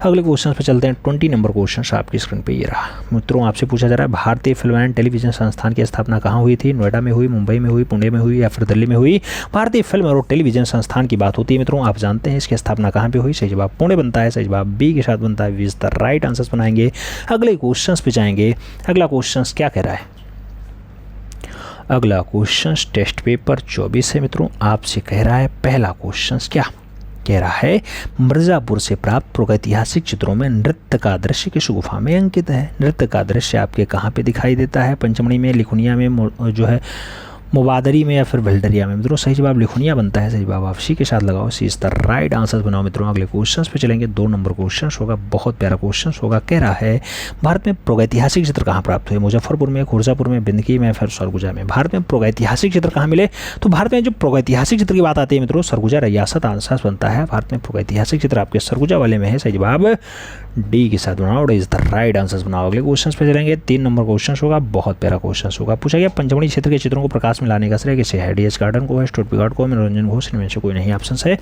अगले क्वेश्चन पे चलते हैं। 20 नंबर क्वेश्चन आपकी स्क्रीन पे ये रहा। मित्रों आपसे पूछा जा रहा है भारतीय फिल्म एंड टेलीविजन संस्थान की स्थापना कहाँ हुई थी? नोएडा में हुई, मुंबई में हुई, पुणे में हुई या फिर दिल्ली में हुई? भारतीय फिल्म और टेलीविजन संस्थान की बात होती है मित्रों आप जानते हैं इसकी स्थापना कहाँ पे हुई? सही जवाब पुणे बनता है, सही जवाब बी के साथ बनता है, B is the right answer बनाएंगे। अगले क्वेश्चन पे जाएंगे। अगला क्वेश्चन क्या कह रहा है? अगला क्वेश्चन टेस्ट पेपर 24 है मित्रों आपसे कह रहा है। पहला क्वेश्चन क्या कह रहा है? मिर्जापुर से प्राप्त प्रागैतिहासिक चित्रों में नृत्य का दृश्य किस गुफा में अंकित है? नृत्य का दृश्य आपके कहाँ पे दिखाई देता है? पंचमढ़ी में, लिखुनिया में, जो है मुबादरी में या फिर भिल्डरिया में। मित्रों सही जवाब लिखुनिया बनता है, सही जवाब आप सी के साथ लगाओ, सी इज द राइट आंसर बनाओ। मित्रों अगले क्वेश्चन पे चलेंगे, 2 नंबर क्वेश्चन होगा, बहुत प्यारा क्वेश्चन होगा। कह रहा है भारत में प्रागैतिहासिक चित्र कहाँ प्राप्त हुए? मुजफ्फरपुर में, खुर्जापुर में, बिंदकी में, फिर सरगुजा में। भारत में प्रागैतिहासिक चित्र कहाँ मिले? तो भारत में जो प्रागैतिहासिक चित्र की बात आती है मित्रों, सरगुजा रियासत आंसर बनता है। भारत में प्रागैतिहासिक चित्र आपके सरगुजा वाले में है, सही जवाब डी के साथ बनाओ, इज द राइट आंसर बनाओ। अगले क्वेश्चन पे चलेंगे, 3 नंबर क्वेश्चन होगा, बहुत प्यारा क्वेश्चन होगा। पूछा गया पंचमढ़ी क्षेत्र के चित्रों को प्रकाश में लाने का श्रेय किसे है? डीएस गार्डन को है, स्टुअर्ट गार्ड को, मनोरंजन घोष, इनमें से कोई नहीं ऑप्शन है।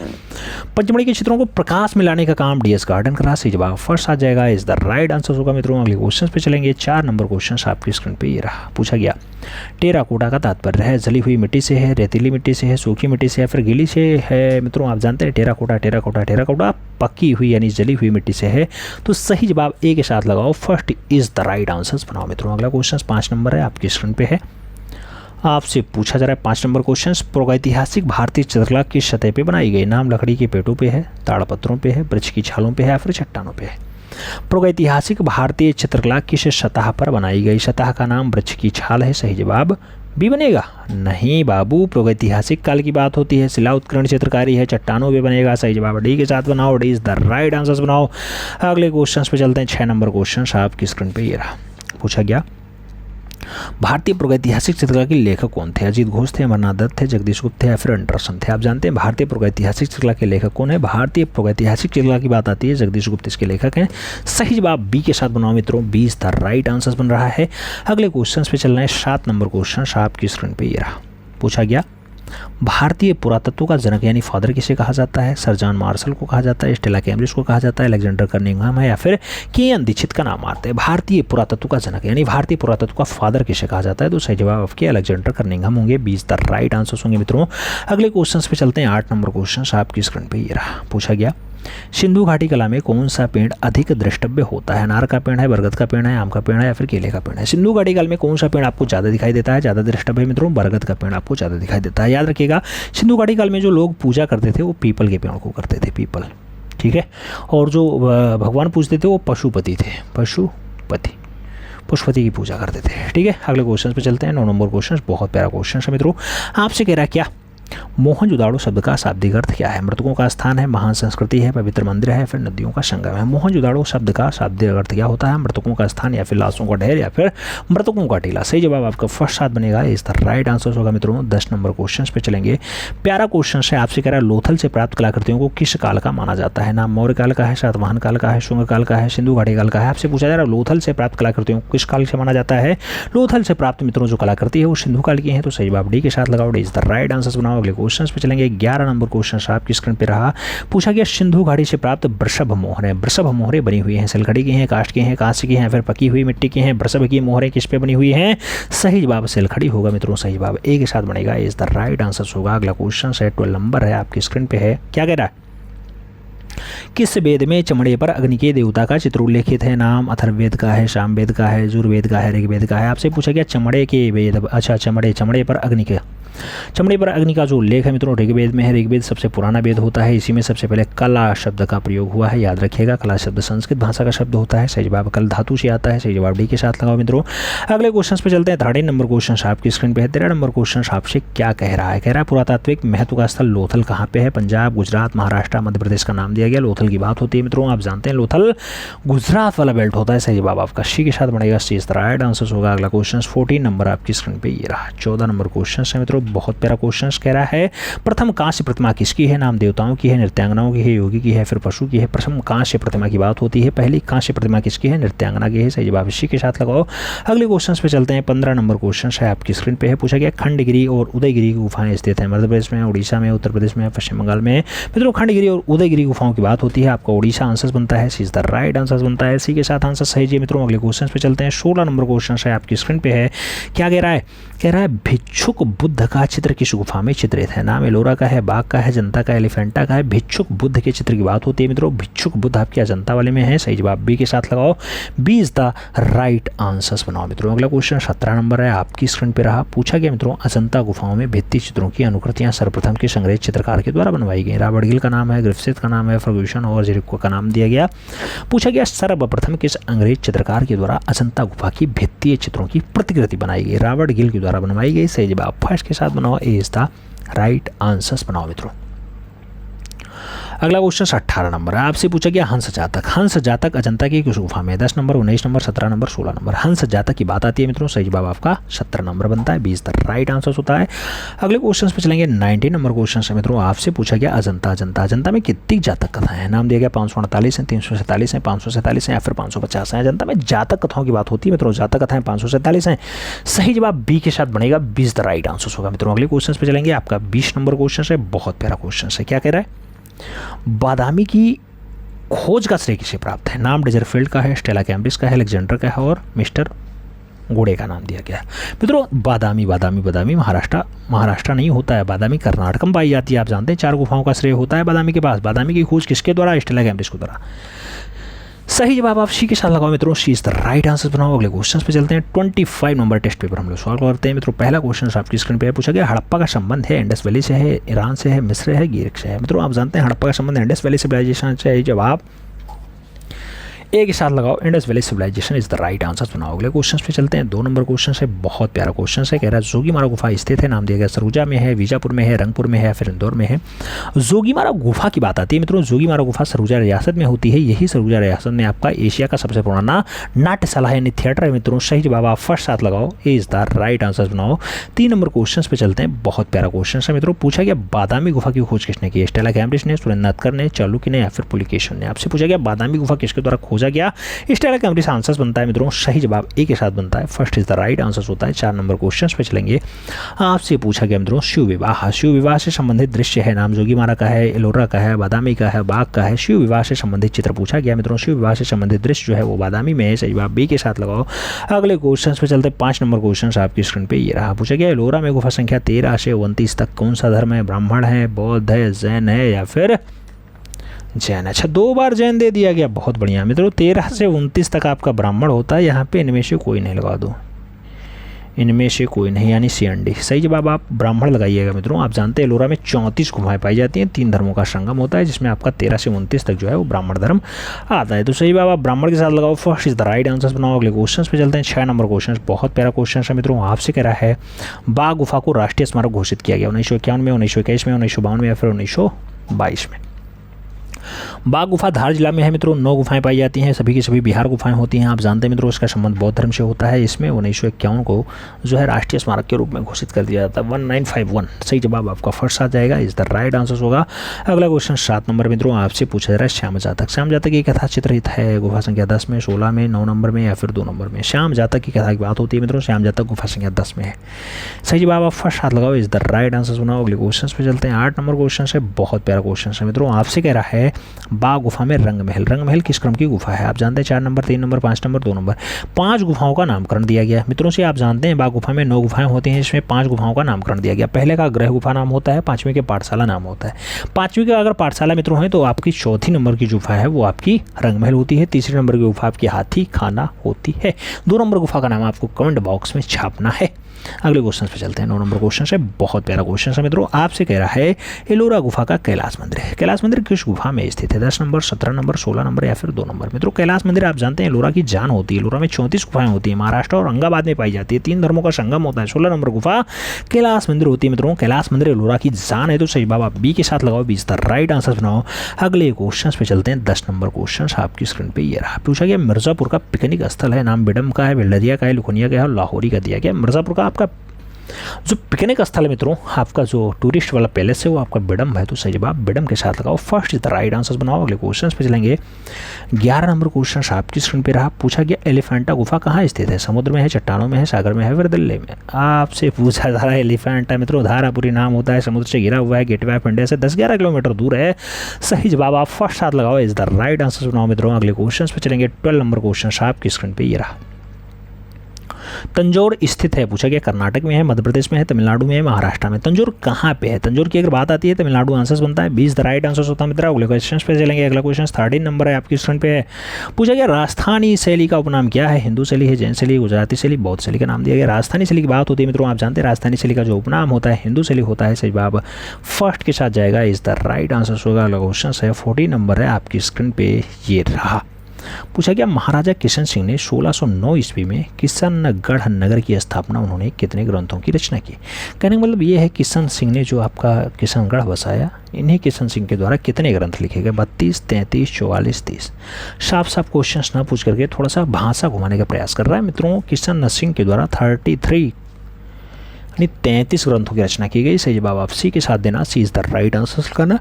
पंचमढ़ी के चित्रों को प्रकाश में लाने का काम डीएस गार्डन कर रहा, सही जवाब फर्स्ट आ जाएगा, इज द राइट आंसर होगा। मित्रों अगले क्वेश्चन पे चलेंगे, 4 नंबर क्वेश्चन आपकी स्क्रीन पे ये रहा। पूछा गया टेराकोटा का तात्पर्य है जली हुई मिट्टी से है, रेतीली मिट्टी से है, सूखी मिट्टी से है, फिर गीली से है। मित्रों आप जानते हैं टेराकोटा टेराकोटा टेराकोटा पकी हुई यानी जली हुई मिट्टी से है, तो सही जवाब ए के साथ लगाओ, first is the right answer बनाओ। मित्रों अगला क्वेश्चन 5 नंबर है, आपकी स्क्रीन पे है। आपसे पूछा जा रहा है 5 नंबर क्वेश्चन, प्रागैतिहासिक भारतीय चित्रकला किस सतह पे बनाई गई? नाम लकड़ी के पेटों पे है, ताड़पत्रों पे है, वृक्ष की छालों पे है, या फिर चट्टानों पे है। प्रागैतिहासिक भारतीय चित्रकला किस सतह पर बनाई गई? सतह का नाम वृक्ष की छाल है, सही जवाब बी बनेगा। नहीं बाबू, प्रागैतिहासिक काल की बात होती है, शिला उत्कीर्ण चित्रकारी है, चट्टानों पे बनेगा, सही जवाब डी के साथ बनाओ, D is the right answer बनाओ। अगले क्वेश्चन पे चलते हैं, 6 नंबर क्वेश्चन आपकी स्क्रीन पे ये रहा। पूछा गया भारतीय प्रागैतिहासिक चित्रकला के लेखक कौन थे? अजीत घोष थे, अमरनाथ दत्त थे, जगदीश गुप्त थे, या फिर एंडरसन थे। आप जानते हैं भारतीय प्रागैतिहासिक चित्रकला के लेखक कौन है? भारतीय प्रागैतिहासिक चित्रकला की बात आती है, जगदीश गुप्त इसके लेखक हैं, सही जवाब बी के साथ बनाओ। मित्रों 20 द राइट आंसर बन रहा है। अगले क्वेश्चन पे चलना है, 7 नंबर क्वेश्चन आपकी स्क्रीन पे ये रहा। पूछा गया भारतीय पुरातत्व का जनक यानी फादर किसे कहा जाता है? सर जॉन मार्शल को कहा जाता है, स्टेला कैम्ब्रिज को कहा जाता है, अलेक्जेंडर कर्निंघम है, या फिर केएन दीक्षित का नाम आते हैं। भारतीय पुरातत्व का जनक यानी भारतीय पुरातत्व का फादर किसे कहा जाता है? तो सही जवाब आपके अलेक्जेंडर कर्निंघम होंगे, 20 द राइट आंसर होंगे। मित्रों अगले क्वेश्चन पे चलते हैं, 8 नंबर क्वेश्चन आपकी स्क्रीन पे ये रहा। पूछा गया सिंधु घाटी कला में कौन सा पेड़ अधिक द्रष्टव्य होता है? अनार का पेड़ है, बरगद का पेड़ है, आम का पेड़ है, या फिर केले का पेड़ है। सिंधु घाटी काल में कौन सा पेड़ आपको ज़्यादा दिखाई देता है? ज़्यादा द्रष्टव्य मित्रों बरगद का पेड़ आपको ज़्यादा दिखाई देता है। याद रखिएगा सिंधु घाटी काल में जो लोग पूजा करते थे वो पीपल के पेड़ को करते थे, पीपल, ठीक है। और जो भगवान पूजते थे वो पशुपति थे, पशुपति की पूजा करते थे, ठीक है। अगले क्वेश्चन पे चलते हैं, 9 नंबर क्वेश्चन, बहुत प्यारा क्वेश्चन है मित्रों। आपसे कह रहा है क्या मोहनजोदाड़ो शब्द का शाब्दिक अर्थ क्या है? मृतकों का स्थान है, महान संस्कृति है, पवित्र मंदिर है, फिर नदियों का संगम है। मोहनजोदाड़ो शब्द का शाब्दिक अर्थ क्या होता है? मृतकों का स्थान, या फिर लाशों का ढेर, या फिर मृतकों का टीला। सही जवाब आपका फर्स्ट साथ बनेगा, इस द राइट आंसर होगा। मित्रों 10 नंबर क्वेश्चन पे चलेंगे, प्यारा क्वेश्चन है। आपसे कह रहा है लोथल से प्राप्त कलाकृतियों को किस काल का माना जाता है? नाम मौर्य काल का है, सातवाहन काल का है, शुंग काल का है, सिंधु घाटी काल का है। आपसे पूछा जा रहा है लोथल से प्राप्त कलाकृतियों को किस काल से माना जाता है? लोथल से प्राप्त मित्रों जो कलाकृति है वो सिंधु काल की है, तो सही जवाब डी के साथ लगाओ, इज द राइट आंसर बनाओ। अगले क्वेश्चन पे चलेंगे, 11 नंबर क्वेश्चन आपकी स्क्रीन पे रहा। पूछा गया सिंधु घाटी से प्राप्त वृषभ मोहरें, वृषभ मोहरें बनी हुई हैं, सिलखड़ी की हैं, काष्ठ की हैं, कांस्य की हैं, फिर पकी हुई मिट्टी की हैं। वृषभ की मोहरें किस पे बनी हुई हैं? सही जवाब सिलखड़ी होगा। मित्रों सही जवाब ए के साथ बनेगा, इज द राइट आंसर होगा। अगला क्वेश्चन 12 नंबर है, आपकी स्क्रीन पे है। क्या कह रहा है? किस वेद में चमड़े पर अग्नि के देवता का चित्र उल्लेखित है? नाम अथर्ववेद का है, सामवेद का है, यजुर्वेद का है, ऋग्वेद का है। आपसे पूछा गया चमड़े के वेद, अच्छा चमड़े पर अग्नि के, चमड़े पर अग्नि का जो उल्लेख है मित्रों ऋग्वेद में है। ऋग्वेद सबसे पुराना वेद होता है, इसी में सबसे पहले कला शब्द का प्रयोग हुआ है, याद रखिएगा। कला शब्द संस्कृत भाषा का शब्द होता है, सही जवाब कल धातु से आता है, सही जवाब डी के साथ लगाओ। मित्रों अगले क्वेश्चन पे चलते हैं, 13 नंबर क्वेश्चन आपकी स्क्रीन पे है। 13 नंबर क्वेश्चन आपसे क्या कह रहा है? कह रहा है पुरातात्विक महत्व का स्थल लोथल कहाँ पे है? पंजाब, गुजरात, महाराष्ट्र, मध्य प्रदेश का नाम दिया गया। लोथल की बात होती है मित्रों, आप जानते हैं लोथल गुजरात वाला बेल्ट होता है, सही जवाब आपका सी के साथ बनेगा, सी इज द राइट आंसर होगा। अगला क्वेश्चन 14 नंबर आपकी स्क्रीन पे ये रहा। 14 नंबर क्वेश्चन है मित्रों, बहुत प्यारा क्वेश्चन कह रहा है प्रथम कांस्य प्रतिमा किसकी है? नाम देवताओं की है, नृत्यांगनाओं की है, योगी की है, फिर पशु की है। प्रथम कांस्य प्रतिमा की बात होती है, पहली कांस्य प्रतिमा किसकी है? नृत्यांगना की है, सही जवाब इसी के साथ लगाओ। अगले क्वेश्चन पे चलते हैं, 15 नंबर क्वेश्चन है आपकी स्क्रीन पे है। पूछा गया खंडगिरी और उदयगिरी की गुफाएं स्थित है मध्य प्रदेश में, उड़ीसा में, उत्तर प्रदेश में, पश्चिम बंगाल में। मित्रों खंडगिरी और उदयगिरी गुफाओं की बात होती है, आपका उड़ीसा आंसर बनता है, सी इज द राइट आंसर बनता है, इसी के साथ आंसर सही है। मित्रों अगले क्वेश्चन पे चलते हैं, 16 नंबर क्वेश्चन है आपकी स्क्रीन पे है। क्या कह रहा है? कह रहा है भिक्षुक बुद्ध का चित्र किस गुफा में चित्रित है? नाम एलोरा का है, बाघ का है, जनता का, एलिफेंटा का है। भिक्षुक बुद्ध के चित्र की बात होती है मित्रों, भिक्षुक बुद्ध आपके अजंता वाले में है, सही जवाब बी के साथ लगाओ, B is the right answer बनाओ। मित्रों अगला क्वेश्चन 17 नंबर है आपकी स्क्रीन पे रहा। पूछा गया मित्रों अजंता गुफाओं में भित्ति चित्रों की अनुकृतियां सर्वप्रथम किस अंग्रेज चित्रकार के द्वारा बनवाई गई? रॉबर्ट गिल का नाम है, ग्रिफिथ का नाम है, फर्ग्यूसन और जेरिको का नाम दिया गया। पूछा गया सर्वप्रथम किस अंग्रेज चित्रकार के द्वारा अजंता गुफा की भित्तीय चित्रों की प्रतिकृति बनाई गई? रॉबर्ट गिल के द्वारा द्वारा बनवाई गई। सही जवाब फर्स्ट के साथ बनाओ, ए इज द राइट आंसर्स बनाओ मित्रों। अगला क्वेश्चन 18 नंबर है, आपसे पूछा गया हंस जातक। हंस जातक अजंता की किस गुफा में? 10 नंबर, 19 नंबर, 17 नंबर, 16 नंबर। हंस जातक की बात आती है मित्रों, सही जवाब आपका 17 नंबर बनता है, 20 द राइट आंसर होता है। अगले क्वेश्चन पे चलेंगे, 19 नंबर क्वेश्चन है मित्रों, आपसे पूछा गया अजंता। अजंता अजंता में कितनी जातक कथाएं हैं? नाम दिया गया 548 है, 347 है, 547 है या फिर 550 है। अजंता में जातक कथाओं की बात होती है मित्रों, जातक कथाएं 547 हैं। सही जवाब बी के साथ बनेगा, 20 द राइट आंसर होगा मित्रों। अगले क्वेश्चन पे चलेंगे, आपका 20 नंबर क्वेश्चन है, बहुत प्यारा क्वेश्चन है। क्या कह रहा है? बादामी की खोज का श्रेय किसे प्राप्त है? नाम डेजरफील्ड का है, स्टेला कैम्ब्रिज का है, अलेक्जेंडर का है और मिस्टर गोडे का नाम दिया गया है मित्रों। बादामी बादामी बादामी महाराष्ट्र नहीं होता है, बादामी कर्नाटक में पाई जाती है। आप जानते हैं 4 गुफाओं का श्रेय होता है बादामी के पास। बादामी की खोज किसके द्वारा? स्टेला कैम्ब्रिज के द्वारा। सही जवाब आप सी के साथ लगाओ मित्रों, सी इज द राइट आंसर बनाओ। अगले क्वेश्चन पे चलते हैं, 25 नंबर टेस्ट पेपर हम लोग सॉल्व करते हैं मित्रों। पहला क्वेश्चन आपकी स्क्रीन पे पूछा गया, हड़प्पा का संबंध है इंडस वैली से है, ईरान से है, मिस्र है, गिरिक से है। मित्रों आप जानते हैं हड़प्पा का संबंध इंडस वैली सिविलाइजेशन से है। जवाब ए के साथ लगाओ, Indus Valley Civilization is the right answer बनाओ। अगले क्वेश्चन पे चलते हैं, 2 नंबर क्वेश्चन है, बहुत प्यारा क्वेश्चन है। कह रहा है जोगीमारा गुफा स्थित है, नाम दिया गया सरूजा में है, बीजापुर में है, रंगपुर में है या फिर इंदौर में है। जोगीमारा गुफा की बात आती है मित्रों, जोगीमारा गुफा सरूजा रियासत में होती है। यही सरूजा रियासत में आपका एशिया का सबसे पुराना नाट्यशाला है, यानी थिएटर है मित्रों। सही जवाब आप फर्स्ट साथ लगाओ, ए इज द राइट आंसर बनाओ। 3 नंबर क्वेश्चन पे चलते हैं, बहुत प्यारा क्वेश्चन है मित्रों। पूछा गया बादामी गुफा की खोज किसने की? स्टेला कैम्ब्रिज ने, सुरेंद्रनाथ ने, चालुक्य ने या फिर पुलिकेशन ने। आपसे पूछा गया बादामी गुफा किसके द्वारा खोजा गया? स्टेला कैम्ब्रिज आंसर बनता है मित्रों। सही जवाब ए के साथ बनता है, first is the right answer होता है। 4 नंबर क्वेश्चन पे चलेंगे, आपसे पूछा गया मित्रों शिव विवाह। शिव विवाह से संबंधित दृश्य है, नाम जोगीमारा का है, एलोरा का है, बादामी का है, बाग का है। शिव विवाह से संबंधित चित्र पूछा गया मित्रों, शिव विवाह से संबंधित दृश्य जो है वो बादामी में है। सही जवाब बी के साथ लगाओ। अगले क्वेश्चन पे चलते हैं, 5 नंबर क्वेश्चन आपकी स्क्रीन पे ये रहा। पूछा गया एलोरा में गुफा संख्या 13 से 29 तक कौन सा धर्म है? ब्राह्मण है, बौद्ध है, जैन है या फिर जैन। अच्छा 2 बार जैन दे दिया गया, बहुत बढ़िया मित्रों। 13 से 29 तक आपका ब्राह्मण होता है। यहाँ पे इनमें से कोई नहीं लगा दो, इनमें से कोई नहीं, यानी CND। सही जवाब आप ब्राह्मण लगाइएगा मित्रों। आप जानते हैं एलोरा में 34 गुफाएं पाई जाती हैं, 3 धर्मों का संगम होता है, जिसमें आपका 13 से 29 तक जो है वो ब्राह्मण धर्म आता है। तो सही जवाब आप ब्राह्मण के साथ लगाओ, first is the right answer बनाओ। अगले क्वेश्चन पे चलते हैं, 6 नंबर क्वेश्चन, बहुत प्यारा क्वेश्चन है मित्रों। आपसे कह रहा है बाघ गुफा को राष्ट्रीय स्मारक घोषित किया गया 1951 में, 1921 में, 1952 में या फिर 1922 में। बाघ गुफा धार जिला में है मित्रों। 9 गुफाएं पाई जाती हैं, सभी की सभी बिहार गुफाएं होती हैं। आप जानते हैं मित्रों इसका संबंध बौद्ध धर्म से होता है। इसमें 1951 को जो है राष्ट्रीय स्मारक के रूप में घोषित कर दिया जाता है, 1951। सही जवाब आपका फर्स्ट आ जाएगा, इज द राइट आंसर होगा। अगला क्वेश्चन 7 नंबर मित्रों, आपसे पूछा जा रहा है श्याम जातक। श्याम जातक की कथा चित्रित है गुफा संख्या 10 में, 16 में, 9 नंबर में या फिर 2 नंबर में। श्याम जातक की कथा की बात होती है मित्रों, श्याम जातक गुफा संख्या 10 में है। सही जवाब आप फर्स्ट हाथ लगाओ, इज द राइट आंसर सुनाओ। अगले क्वेश्चन पे चलते हैं, 8 नंबर क्वेश्चन है, बहुत प्यारा क्वेश्चन है मित्रों। आपसे कह रहा है बाघ गुफा में रंगमहल। रंगमहल किस क्रम की गुफा है? आप जानते हैं 4 नंबर, 3 नंबर, 5 नंबर, 2 नंबर। 5 गुफाओं का नामकरण दिया गया है मित्रों से। आप जानते हैं बाघ गुफा में 9 गुफाएं होती हैं, इसमें 5 गुफाओं का नामकरण दिया गया। पहले का ग्रह गुफा नाम होता है, 5वीं के पाठशाला नाम होता है। 5वीं का अगर पाठशाला मित्रों है तो आपकी 4थी नंबर की गुफा है वो आपकी रंगमहल होती है। 3री नंबर की गुफा आपकी हाथी खाना होती है। 2 नंबर गुफा का नाम आपको कमेंट बॉक्स में छापना है। अगले क्वेश्चन पे चलते हैं, 9 नंबर क्वेश्चन है, बहुत प्यारा क्वेश्चन है मित्रों। आपसे कह रहा है एलोरा गुफा का कैलाश मंदिर है। कैलाश मंदिर किस गुफा में स्थित है? 10 नंबर, 17 नंबर, 16 नंबर या फिर 2 नंबर। मित्रों कैलाश मंदिर आप जानते हैं एलोरा की जान होती है। एलोरा में 34 गुफाएं होती है, महाराष्ट्र और औरंगाबाद में पाई जाती है। 3 धर्मों का संगम होता है। 16 नंबर गुफा कैलाश मंदिर होती है मित्रों। कैलाश मंदिर एलोरा की जान है, तो सही जवाब आप बी के साथ लगाओ, 20 द राइट आंसर बनाओ। अगले क्वेश्चन पे चलते हैं, 10 नंबर क्वेश्चन आपकी स्क्रीन पे ये रहा। पूछा गया मिर्जापुर का पिकनिक स्थल है, नाम बिडम का है, बेल्लरिया का है, लुखनिया का है और लाहौरी का दिया गया। मिर्जापुर का आपका जो पिकनिक स्थल है मित्रों, आपका जो टूरिस्ट वाला पैलेस है वो आपका बिडम है, तो सही जवाब बिडम के साथ लगाओ, first is the right answer बनाओ। अगले क्वेश्चन पे चलेंगे, 11 नंबर क्वेश्चन आपकी स्क्रीन पे रहा। पूछा गया एलिफेंटा गुफा कहाँ स्थित है? समुद्र में है, चट्टानों में है, सागर में है, फिर दिल्ली में। आपसे पूछा जा रहा है एलिफेंटा मित्रों धारापुरी नाम होता है, समुद्र से घिरा हुआ है, गेटवे ऑफ इंडिया से 10-11 किलोमीटर दूर है। सही जवाब आप फर्स्ट साथ लगाओ, इज द राइट आंसर बनाओ मित्रों। अगले क्वेश्चन पे चलेंगे, 12 नंबर क्वेश्चन आपकी स्क्रीन पे ये रहा। तंजौर स्थित है, पूछा गया कर्नाटक में है, मध्य प्रदेश में है, तमिलनाडु में है, महाराष्ट्र में। तंजौर कहाँ पे है? तंजौर की अगर बात आती है तमिलनाडु आंसर बनता है, 20 द राइट आंसर होता है मित्र। अगले क्वेश्चन पे चलेंगे, अगला क्वेश्चन 13 नंबर है आपकी स्क्रीन पे है। पूछा गया राजस्थानी शैली का उपनाम क्या है? हिंदू शैली है, जैन शैली, गुजराती शैली, बौद्ध शैली का नाम दिया गया। राजस्थानी शैली की बात होती है मित्रों, आप जानते हैं राजस्थानी शैली का जो उपनाम होता है हिंदू शैली होता है। सही जवाब फर्स्ट के साथ जाएगा, इज द राइट आंसर होगा। अगला क्वेश्चन है 14 नंबर है आपकी स्क्रीन पे ये रहा। पूछा गया महाराजा किशन सिंह ने 1609 ईस्वी में किशनगढ़ नगर की स्थापना उन्होंने कितने ग्रंथों की रचना की। कहने का मतलब ये है किशन सिंह ने जो आपका किशनगढ़ बसाया, इन्हीं किशन सिंह के द्वारा कितने ग्रंथ लिखे गए, 32, 33, 44, 30। साफ साफ क्वेश्चन ना पूछ करके थोड़ा सा भाषा घुमाने का प्रयास कर रहा है मित्रों। किशन सिंह के द्वारा 33 यानी 33 ग्रंथों की रचना की गई। सही जवाब आप सी के साथ देना, सी इज द राइट आंसर करना।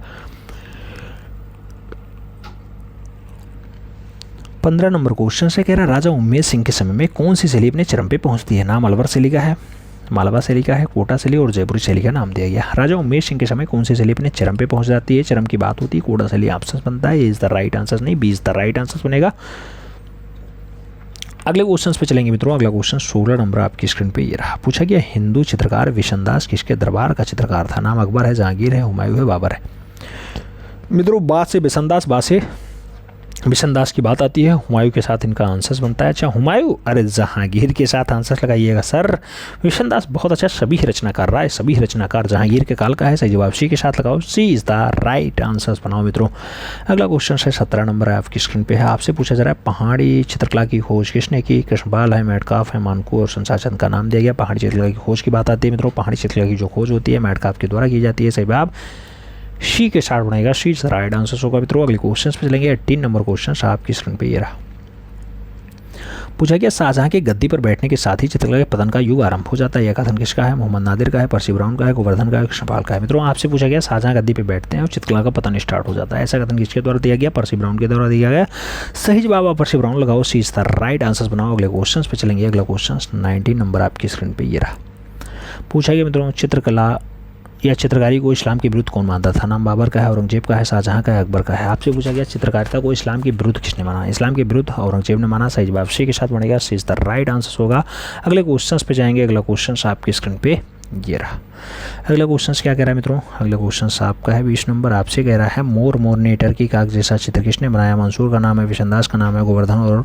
15 नंबर क्वेश्चन से कह रहा है राजा उमेद सिंह के समय में कौन सी शैली अपने चरम पे पहुंचती है। नाम अलवर शैली का है, मालवा शैली का है, कोटा शैली और जयपुरी शैली का नाम दिया गया। राजा उमेद सिंह के समय कौन सी शैली अपने चरम पे पहुंच जाती है, चरम की बात होती है, कोटा शैली ऑप्शन बनता है। A is the right answer नहीं, B is the right answer बनेगा। अगले क्वेश्चन पे चलेंगे मित्रों। अगला क्वेश्चन 16 नंबर आपकी स्क्रीन पे ये रहा। पूछा गया हिंदू चित्रकार विशनदास किसके दरबार का चित्रकार था। नाम अकबर है, जहांगीर है, हुमायूं है, बाबर है। मित्रों बात से बिशनदास की बात आती है, हुमायूं के साथ इनका आंसर बनता है। अच्छा हुमायूं, अरे जहांगीर के साथ आंसर लगाइएगा सर। विशनदास बहुत अच्छा सभी रचनाकार रहा है, सभी रचनाकार जहांगीर के काल का है। सही जवाब सी के साथ लगाओ, सी इज द राइट आंसर बनाओ मित्रों। अगला क्वेश्चन है 17 नंबर है आपकी स्क्रीन पे है। आपसे पूछा जा रहा है पहाड़ी चित्रकला की खोज किसने की। कृष्णपाल है, मेटकाफ है, मानकू और संसाचंद का नाम दिया गया। पहाड़ी चित्रकला की खोज की बात आती है मित्रों। पहाड़ी चित्रकला की जो खोज होती है मेटकाफ के द्वारा की जाती है। सही जवाब शी के साथ बनेगा, शी इज राइट आंसर होगा मित्रों। अगले क्वेश्चन पे चलेंगे। 18 नंबर क्वेश्चन आपकी स्क्रीन पे ये रहा। पूछा गया शाहजहां के गद्दी पर बैठने के साथ ही चित्रकला के पतन का युग आरंभ हो जाता है। यह कथन किसका है। मोहम्मद नादिर का है, पर्सी ब्राउन का है, गोवर्धन का है, कृष्णपाल का है। मित्रों आपसे पूछा गया शाहजहां गद्दी पर बैठते हैं और चित्रकला का पतन स्टार्ट हो जाता है, ऐसा कथन किसके द्वारा दिया गया। पर्सी ब्राउन के द्वारा दिया गया। सही जवाब आप पर्सी ब्राउन लगाओ, सी इज द राइट आंसर बनाओ। अगले क्वेश्चन पे चलेंगे। अगला क्वेश्चन 19 नंबर आपकी स्क्रीन पर ये रहा। पूछा गया मित्रों चित्रकला या चित्रकारी को इस्लाम के विरुद्ध कौन मानता था। नाम बाबर का है, औरंगजेब का है, शाहजहां का है, अकबर का है। आपसे पूछा गया चित्रकारिता को इस्लाम के विरुद्ध किसने माना। इस्लाम के विरुद्ध औरंगजेब ने माना। सही जवाब सी के साथ बनेगा, सी इज द राइट आंसर होगा। अगले क्वेश्चन पे जाएंगे। अगला क्वेश्चन आपकी स्क्रीन पे ये रहा। अगला क्वेश्चन क्या कह रहा है मित्रों। अगला क्वेश्चन आपका है 20 नंबर। आपसे कह रहा है मोर मोरनी टर्की काक जैसा चित्र किसने बनाया। मंसूर का नाम है, विशनदास का नाम है, गोवर्धन और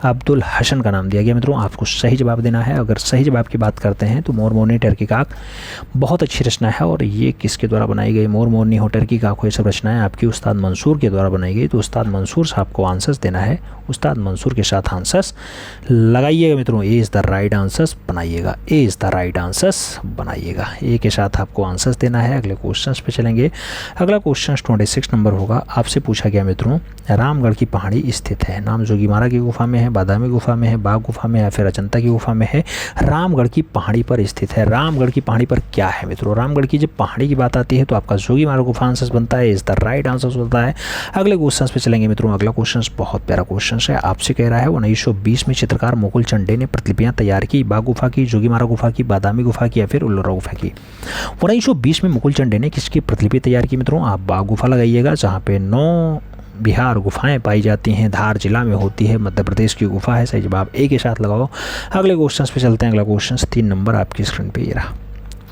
अब्दुल हसन का नाम दिया गया। मित्रों आपको सही जवाब देना है। अगर सही जवाब की बात करते हैं तो मोर मोरनी टर्की काक बहुत अच्छी रचना है। और ये किसके द्वारा बनाई गई। मोर मोरनी हो, टर्की काक हो, ये सब रचनाएं आपकी उस्ताद मंसूर के द्वारा बनाई गई। तो उस्ताद मंसूर साहब को आंसर्स देना है। उस्ताद मंसूर के साथ आंसर्स लगाइएगा मित्रों। A is the right answers बनाइएगा, A is the right answers बनाइएगा। ए के साथ आपको आंसर्स देना है। अगले क्वेश्चन पे चलेंगे। अगला क्वेश्चन 26 नंबर होगा। आपसे पूछा गया मित्रों रामगढ़ की पहाड़ी स्थित है। नाम जोगीमारा की गुफा में है, बादामी गुफा में है, बाघ गुफा में है, या फिर अजंता की गुफा में है। रामगढ़ की पहाड़ी पर स्थित है। रामगढ़ की पहाड़ी पर क्या है मित्रों। रामगढ़ की जब पहाड़ी की बात आती है तो आपका जोगीमारा गुफा आंसर बनता है, इज द राइट आंसर होता है। अगले क्वेश्चन पे चलेंगे मित्रों। अगला क्वेश्चन बहुत प्यारा क्वेश्चन है। आपसे कह रहा है 1920 में चित्रकार मुकुल चंडे ने प्रतिलिपियां तैयार की। बाघ गुफा की, जोगीमारा गुफा की, बादामी गुफा की, या फिर उल्लोरा गुफा की। 1920 में मुकुल चंडे ने किसकी प्रतिलिपि तैयार की मित्रों। आप बाघ गुफा लगाइएगा जहाँ पे 9 बिहार गुफाएं पाई जाती हैं, धार जिला में होती है, मध्य प्रदेश की गुफा है। सही जवाब ए के साथ लगाओ। अगले क्वेश्चन पे चलते हैं। अगला क्वेश्चन 3 नंबर आपकी स्क्रीन पे ये रहा।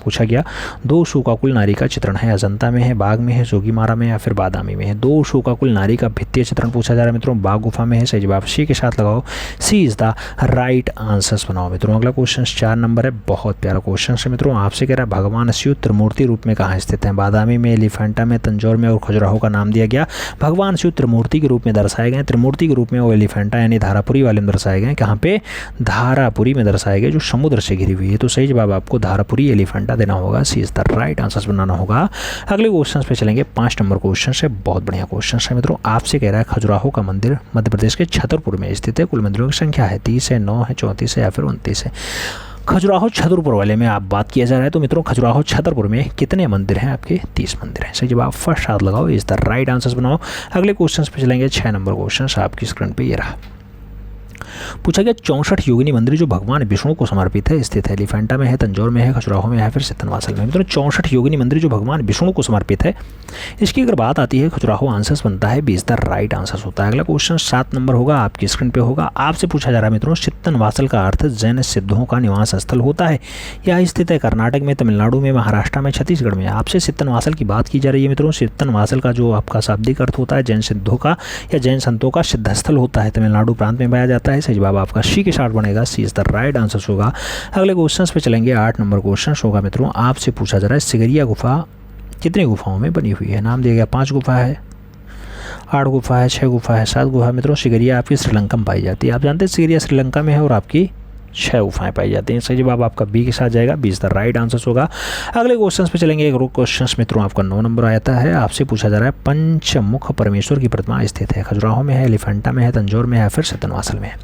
पूछा गया 2 शोकाकुल नारी का चित्रण है। अजंता में है, बाग में है, जोगीमारा में, या फिर बादामी में है। 2 शोकाकुल नारी का भित्तीय चित्रण पूछा जा रहा है मित्रों। बाग गुफा में है। सही जवाब सी के साथ लगाओ, सी इज द राइट आंसर्स बनाओ मित्रों। अगला क्वेश्चन 4 नंबर है। बहुत प्यारा क्वेश्चन है मित्रों। आपसे कह रहा है भगवान शिव त्रिमूर्ति रूप में कहाँ स्थित है। बादामी में, एलिफेंटा में, तंजौर में और खजुराहो का नाम दिया गया। भगवान शिव त्रिमूर्ति के रूप में दर्शाए गए। त्रिमूर्ति के रूप में वो एलिफेंटा यानी धारापुरी वाले में दर्शाए गए। कहाँ पे, धारापुरी में दर्शाए गए जो समुद्र से घिरी हुई है। तो सही जवाब आपको धारापुरी एलिफेंटा देना होगा, सी द राइट आंसर बनाना होगा। अगले क्वेश्चन पे चलेंगे। 5 नंबर क्वेश्चन है। बहुत बढ़िया क्वेश्चन है मित्रों। आपसे कह रहा है खजुराहो का मंदिर मध्य प्रदेश के छतरपुर में स्थित है। कुल मंदिरों की संख्या है 30 है, 9 है, 34 है, या फिर 29 है। खजुराहो छतरपुर वाले में आप बात किया जा रहा है तो मित्रों खजुराहो छतरपुर में कितने मंदिर हैं आपके। 30 मंदिर हैं। सही जवाब फर्स्ट हाथ लगाओ, इस द राइट आंसर बनाओ। अगले क्वेश्चन पे चलेंगे। 6 नंबर क्वेश्चन आपकी स्क्रीन पे ये रहा। पूछा गया 64 योगिनी मंदिर जो भगवान विष्णु को समर्पित है स्थित है। एलिफेंटा में है, तंजौर में है, खजुराहो में है, फिर सित्तनवासल में। मित्रों 64 योगिनी मंदिर जो भगवान विष्णु को समर्पित है, इसकी अगर बात आती है खजुराहो आंसर्स बनता है, 20 द राइट आंसर होता है। अगला क्वेश्चन 7 नंबर होगा आपकी स्क्रीन पे होगा। आपसे पूछा जा रहा है मित्रों सित्तनवासल का अर्थ जैन सिद्धों का निवास स्थल होता है। यह स्थित है कर्नाटक में, तमिलनाडु में, महाराष्ट्र में, छत्तीसगढ़ में। आपसे सित्तनवासल की बात की जा रही है मित्रों। सित्तनवासल का जो आपका शाब्दिक अर्थ होता है जैन सिद्धों का या जैन संतों का सिद्धस्थल होता है। तमिलनाडु प्रांत में पाया जाता है। सही जवाब आपका सी के साथ बनेगा, सी इज द राइट आंसर होगा। अगले क्वेश्चन पे चलेंगे। 8 नंबर क्वेश्चन होगा मित्रों। आपसे पूछा जा रहा है सिगरिया गुफा कितनी गुफाओं में बनी हुई है। नाम दिया गया 5 गुफा है। 8 गुफा है, 6 गुफा है, 7 गुफा है। मित्रों सिगरिया आपकी श्रीलंका में पाई जाती है। आप जानते हैं सिगरिया श्रीलंका में है और आपकी 6 गुफाएं पाई जाती हैं। सही जवाब आपका बी के साथ जाएगा, B is the right answer होगा। अगले क्वेश्चन पे चलेंगे। एक क्वेश्चन मित्रों आपका 9 नंबर आता है। आपसे पूछा जा रहा है पंचमुख परमेश्वर की प्रतिमा स्थित है खजुराहो में है, एलिफेंटा में है, तंजौर में है, फिर सतनवासल में है।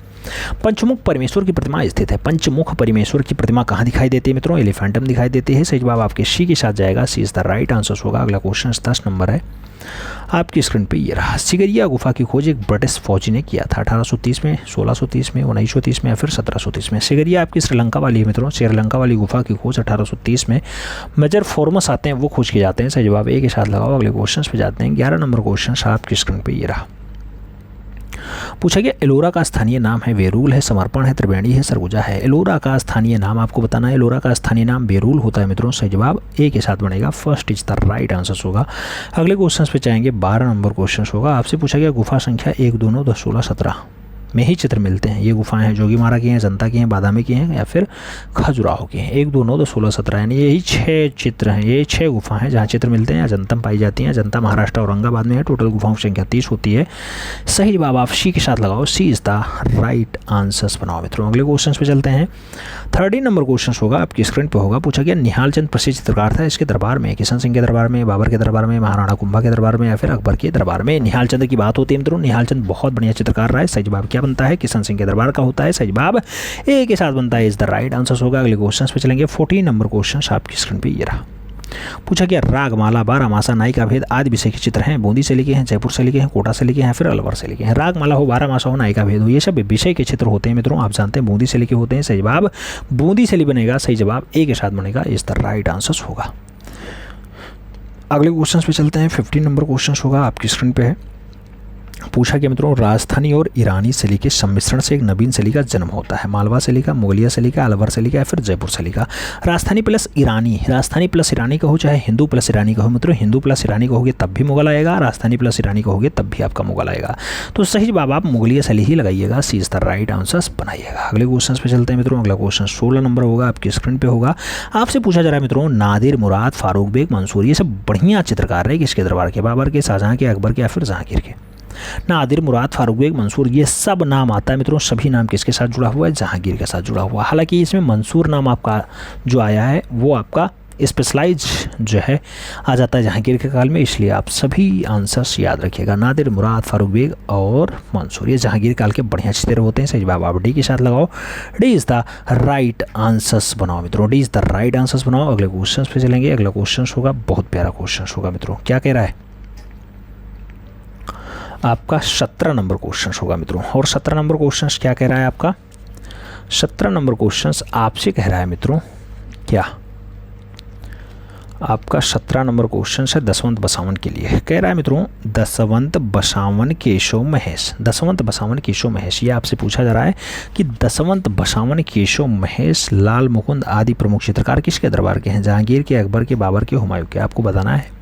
पंचमुख परमेश्वर की प्रतिमा स्थित है। पंचमुख परमेश्वर की प्रतिमा कहाँ दिखाई देती है मित्रों? एलिफेंटम दिखाई देती है। सही जवाब आपके सी के साथ जाएगा, सी इज द राइट आंसर होगा। अगला क्वेश्चन 10 नंबर है आपकी स्क्रीन पे ये रहा। सिगरिया गुफा की खोज एक ब्रिटिश फौजी ने किया था 1830 में, 1630 में, 1930 में या फिर 1730 में। सिगरिया आपकी श्रीलंका वाली है मित्रों। श्रीलंका वाली गुफा की खोज 1830 में मेजर फॉर्मस आते हैं वो खोज किए जाते हैं। सही जवाब ए के साथ लगाओ। अगले क्वेश्चन पे जाते हैं। 11 नंबर क्वेश्चन आपकी स्क्रीन पे ये रहा। पूछा गया एलोरा का स्थानीय नाम है वेरूल है, समर्पण है, त्रिवेणी है, सरगुजा है। एलोरा का स्थानीय नाम आपको बताना है। एलोरा का स्थानीय नाम वेरूल होता है मित्रों। सही जवाब ए के साथ बनेगा, first is the right answer होगा। अगले क्वेश्चन पे चाहेंगे। 12 नंबर क्वेश्चन होगा। आपसे पूछा गया गुफा संख्या 1, 2, 9, 10, 16, 17 में ही चित्र मिलते हैं। ये गुफाएं हैं जोगीमारा की हैं, जनता की हैं, बादामी की हैं या फिर खजुराहो की हैं। 1, 2, 9, 10, 16, 17 यानी यही 6 चित्र हैं। ये 6 गुफाएं हैं जहाँ चित्र मिलते हैं। अजंता में पाई जाती हैं। अजंता महाराष्ट्र औरंगाबाद में है। टोटल गुफाओं की संख्या 30 होती है। सही जवाब आप सी के साथ लगाओ, सी इज द राइट आंसर्स बनाओ मित्रों। अगले क्वेश्चन पे चलते हैं। 13 नंबर क्वेश्चन होगा आपकी स्क्रीन पे होगा। पूछा गया निहाल चंद प्रसिद्ध चित्रकार था। इसके दरबार में किशन सिंह के दरबार में, बाबर के दरबार में, महाराणा कुंभा के दरबार में या फिर अकबर के दरबार में। निहाल चंद की बात होती है मित्रों। निहाल चंद बहुत बढ़िया चित्रकार रहा है। सही जवाब क्या बनता है? किशन सिंह के दरबार का होता है। सही जवाब ए के साथ बनता है, इज द राइट आंसर होगा। अगले क्वेश्चन पे चलेंगे। 14 नंबर क्वेश्चन आपकी स्क्रीन पे ये रहा। पूछा गया रागमाला, बारहमासा, नायिका भेद आदि विषय के चित्र हैं। बूंदी से लिखे हैं, जयपुर से लिखे हैं, कोटा से लिखे हैं, फिर अलवर से लिखे हैं। रागमाला हो, बारहमासा हो, नायिका भेद हो, ये सब विषय के चित्र होते हैं मित्रों। आप जानते हैं बूंदी से लिखे होते हैं। सही जवाब बूंदी से बनेगा। सही जवाब ए के साथ बनेगा, इज द राइट आंसर होगा। अगले क्वेश्चन पे चलते हैं। 15 नंबर क्वेश्चन होगा आपकी स्क्रीन पे है। पूछा गया मित्रों राजस्थानी और ईरानी शैली के सम्मिश्रण से एक नवीन शैली का जन्म होता है। मालवा शैली का, मुगलिया शैली का, अलवर शैली का या फिर जयपुर शैली का। राजस्थानी प्लस ईरानी कहो चाहे हिंदू प्लस ईरानी कहो मित्रों। हिंदू प्लस ईरानी कहोगे तब भी मुगल आएगा, राजस्थानी प्लस ईरानी कहोगे तब भी आपका मुगल आएगा। तो सही जवाब आप मुगलिया शैली ही लगाइएगा, सी इज द राइट आंसर बनाइएगा। अगले क्वेश्चन पे चलते हैं मित्रों। अगला क्वेश्चन 16 नंबर होगा आपकी स्क्रीन पे होगा। आपसे पूछा जा रहा है मित्रों नादिर मुराद, फारूक बेग, मंसूर ये सब बढ़िया चित्रकार है। किसके दरबार के? बाबर के, शाहजहां के, अकबर के या फिर जहांगीर के। नादिर मुराद, फारूक बेग, मंसूर ये सब नाम आता है मित्रों। सभी नाम किसके साथ जुड़ा हुआ है? जहांगीर के साथ जुड़ा हुआ। हालांकि इसमें मंसूर नाम आपका जो आया है वो आपका स्पेशलाइज जो है आ जाता है जहांगीर के काल में, इसलिए आप सभी आंसर्स याद रखिएगा। नादिर मुराद, फारूक बेग और मंसूर ये जहांगीर काल के बढ़िया चित्र होते हैं। सही जवाब आप डी के साथ लगाओ, D is the right answers बनाओ मित्रों। D is the right answers बनाओ। अगले क्वेश्चन पे चलेंगे। अगला क्वेश्चन होगा बहुत प्यारा क्वेश्चन होगा मित्रों। क्या कह रहा है आपका? 17 नंबर क्वेश्चन होगा मित्रों। और 17 नंबर क्वेश्चन क्या कह रहा है आपका? 17 नंबर क्वेश्चन आपसे कह रहा है मित्रों क्या? आपका 17 नंबर क्वेश्चन है दसवंत बसावन के लिए। कह रहा है मित्रों दसवंत बसावन केशव महेश। दसवंत बसावन केशव महेश ये आपसे पूछा जा रहा है कि दसवंत बसावन केशव महेश, लाल मुकुंद आदि प्रमुख चित्रकार किसके दरबार के हैं? जहांगीर के, अकबर के, बाबर के, हुमायूं के। आपको बताना है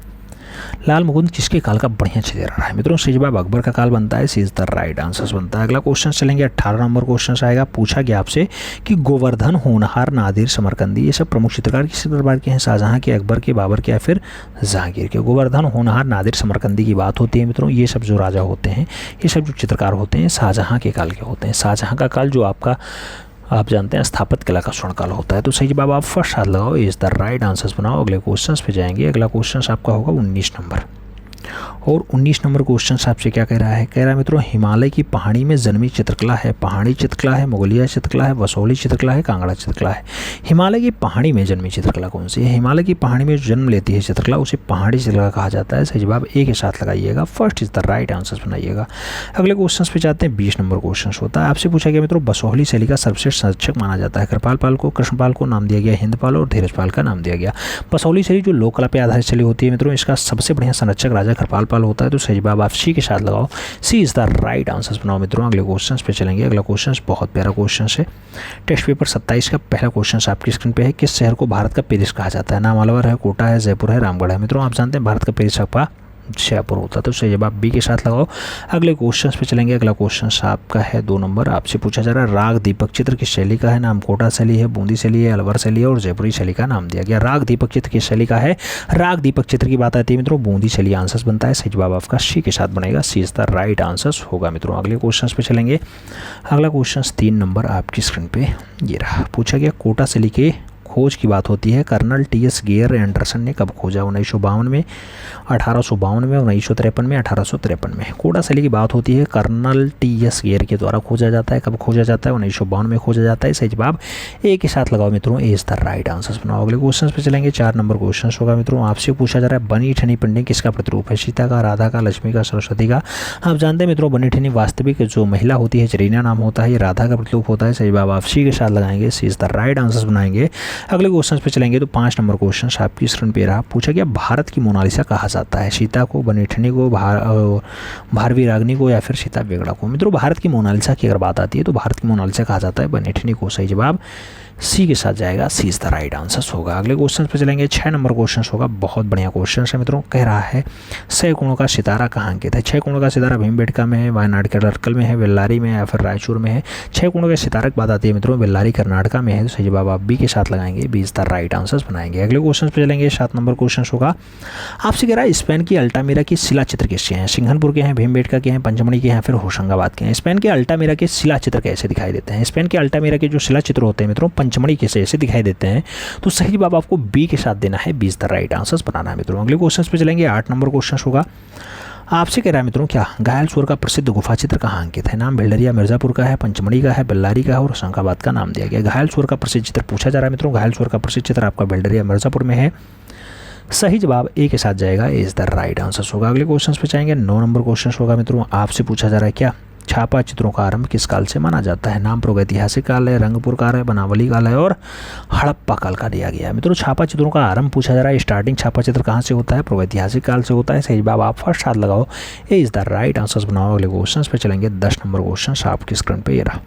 लाल मुकुंद किसके काल का बढ़िया चित्र रहा है मित्रों। सही जवाब अकबर का काल बनता है, सी इज द राइट आंसर बनता है। अगला क्वेश्चन चलेंगे। 18 नंबर क्वेश्चन आएगा। पूछा गया आपसे कि गोवर्धन, होनहार, नादिर, समरकंदी ये सब प्रमुख चित्रकार किस दरबार के हैं? शाहजहां के, अकबर के, बाबर के या फिर जहांगीर के। गोवर्धन, होनहार, नादिर, समरकंदी की बात होती है मित्रों। ये सब जो राजा होते हैं, ये सब जो चित्रकार होते हैं शाहजहां के काल के होते हैं। शाहजहां का काल जो आपका आप जानते हैं स्थापत्य कला का स्वर्णकाल होता है। तो सही जवाब आप फर्स्ट हाथ लगाओ, इज द राइट आंसर्स बनाओ। अगले क्वेश्चन पे जाएंगे। अगला क्वेश्चन आपका होगा 19 नंबर। और 19 नंबर क्वेश्चन आपसे क्या कह रहा है? कह रहा है मित्रों हिमालय की पहाड़ी में जन्मी चित्रकला है। पहाड़ी चित्रकला है, मुगलिया चित्रकला है, वसौली चित्रकला है, कांगड़ा चित्रकला है। हिमालय की पहाड़ी में जन्मी चित्रकला कौन सी है? हिमालय की पहाड़ी में जन्म लेती है चित्रकला उसे पहाड़ी चित्रकला कहा जाता है। सही जवाब ए के साथ लगाइएगा, first is the right answer बनाइएगा। अगले क्वेश्चन पे जाते हैं। 20 नंबर क्वेश्चन होता है। आपसे पूछा गया मित्रों बसोहली शैली का सर्वश्रेष्ठ संरक्षक माना जाता है। कृपाल पाल को, कृष्णपाल को नाम दिया गया, हिंदपाल और धीरजपाल का नाम दिया गया। बसोहली शैली जो लोक कला पे आधारित शैली होती है मित्रों, इसका सबसे बढ़िया संरक्षक राजा कृपाल पाल होता है। तो सही जवाब आप सी के साथ लगाओ, सी इज द राइट आंसर बनाओ मित्रों। अगले क्वेश्चन पे चलेंगे। अगला क्वेश्चन बहुत प्यारा क्वेश्चन है। टेस्ट पेपर 27 का पहला क्वेश्चन आपकी स्क्रीन पे है। किस शहर को भारत का पेरिस कहा जाता है? नाम अलवर है, कोटा है, जयपुर है, रामगढ़ है। मित्रों आप जानते हैं भारत का पेरिस आपका जयपुर होता है। तो सही जवाब बी के साथ लगाओ। अगले क्वेश्चन पे चलेंगे। अगला क्वेश्चन आपका है 2 नंबर। आपसे पूछा जा रहा है राग दीपक चित्र किस शैली का है? नाम कोटा शैली है, बूंदी शैली है, अलवर शैली है और जयपुरी शैली का नाम दिया गया। राग दीपक चित्र किस शैली का है? राग दीपक चित्र की बात आती है मित्रों, बूंदी शैली आंसर बनता है। सही जवाब आपका सी के साथ बनेगा। सी इज द राइट आंसर होगा मित्रों। अगले क्वेश्चन पे चलेंगे। अगला क्वेश्चन 3 नंबर आपकी स्क्रीन पे ये रहा। पूछा गया कोटा शैली के खोज की बात होती है, कर्नल टी.एस. गेयर एंडरसन ने कब खोजा? 1952 में, 1852 में, 1953 में, 1853 में। कोटा शैली की बात होती है, कर्नल टी.एस. गेयर के द्वारा खोजा जाता है। कब खोजा जाता है? 1952 में खोजा जाता है। सही जवाब ए के साथ लगाओ मित्रों। ए इज द राइट आंसर बनाओ। अगले क्वेश्चन पे चलेंगे। 4 नंबर क्वेश्चन होगा मित्रों। आपसे पूछा जा रहा है बनी ठनी पेंटिंग किसका प्रतिरूप है? सीता का, राधा का, लक्ष्मी का, सरस्वती का। आप जानते हैं मित्रों बनी ठनी वास्तविक जो महिला होती है, जरीना नाम होता है, ये राधा का प्रतिरूप होता है। सही जवाब आप सी के साथ लगाएंगे। सी इज द राइट आंसर बनाएंगे। अगले क्वेश्चन पे चलेंगे। तो 5 नंबर क्वेश्चन आपकी स्क्रीन पे रहा। पूछा गया भारत की मोनालिसा कहा जाता है? सीता को, बनीठनी को, भारवी रागनी को या फिर सीता बेगड़ा को? मित्रों भारत की मोनालिसा की अगर बात आती है तो भारत की मोनालिसा कहा जाता है बनीठनी को। सही जवाब सी के साथ जाएगा। सी इज द राइट आंसर होगा। अगले क्वेश्चन पे चलेंगे। 6 नंबर क्वेश्चन होगा। बहुत बढ़िया क्वेश्चन है मित्रों। कह रहा है 6 कोणों का सितारा कहाँ अंकित है? 6 कोणों का सितारा भीमबेटका में है, वायनाड के लड़कल में है, बेल्लारी में है या फिर रायचूर में है। 6 कोणों के सितारा की बात आती है मित्रों, बेल्लारी कर्नाटका में है। तो सही जवाब आप बी के साथ लगाएंगे। B is the right answer बनाएंगे। अगले क्वेश्चन पे चलेंगे। 7 नंबर क्वेश्चन होगा। आपसे कह रहा है स्पेन की अल्टामीरा की शिला चित्र किसके हैं? सिंघनपुर के हैं, भीमबेटका के हैं, पंचमढ़ी के हैं, फिर होशंगाबाद के हैं। स्पेन के अल्टामीरा के शिला चित्र कैसे दिखाई देते हैं? स्पेन के अल्टामीरा के जो शिला चित्र होते हैं मित्रों, पंचमढ़ी के ऐसे दिखाई देते हैं। तो सही जवाब आपको बी के साथ देना है। B is the right answer बनाना है मित्रों। अगले क्वेश्चन पे चलेंगे। 8 नंबर क्वेश्चन होगा। आपसे कह रहा है मित्रों क्या घायल सुअर का प्रसिद्ध गुफा चित्र कहाँ अंकित है? नाम भिलरिया मिर्जापुर का है, पंचमढ़ी का है, बेल्लारी का है और होशंगाबाद का नाम दिया गया। घायल सुअर का प्रसिद्ध चित्र पूछा जा रहा है मित्रों। घायल सुअर का प्रसिद्ध चित्र आपका भिलरिया मिर्जापुर में है। सही जवाब ए के साथ जाएगा। ए इज द राइट आंसर होगा। अगले क्वेश्चन पे जाएंगे। 9 नंबर क्वेश्चन होगा मित्रों। आपसे पूछा जा रहा है क्या छापा चित्रों का आरंभ किस काल से माना जाता है? नाम प्रागैतिहासिक काल है, रंगपुर काल है, बनावली काल है और हड़प्पा काल का दिया गया है। मित्रों छापा चित्रों का आरंभ पूछा जा रहा है। स्टार्टिंग छापा चित्र कहाँ से होता है? प्रागैतिहासिक काल से होता है। सही जवाब आप फर्स्ट हाथ लगाओ। ए इज द राइट आंसर बनाओ। अगले क्वेश्चन पे चलेंगे। 10 नंबर क्वेश्चन आपकी स्क्रीन पे ये रहा।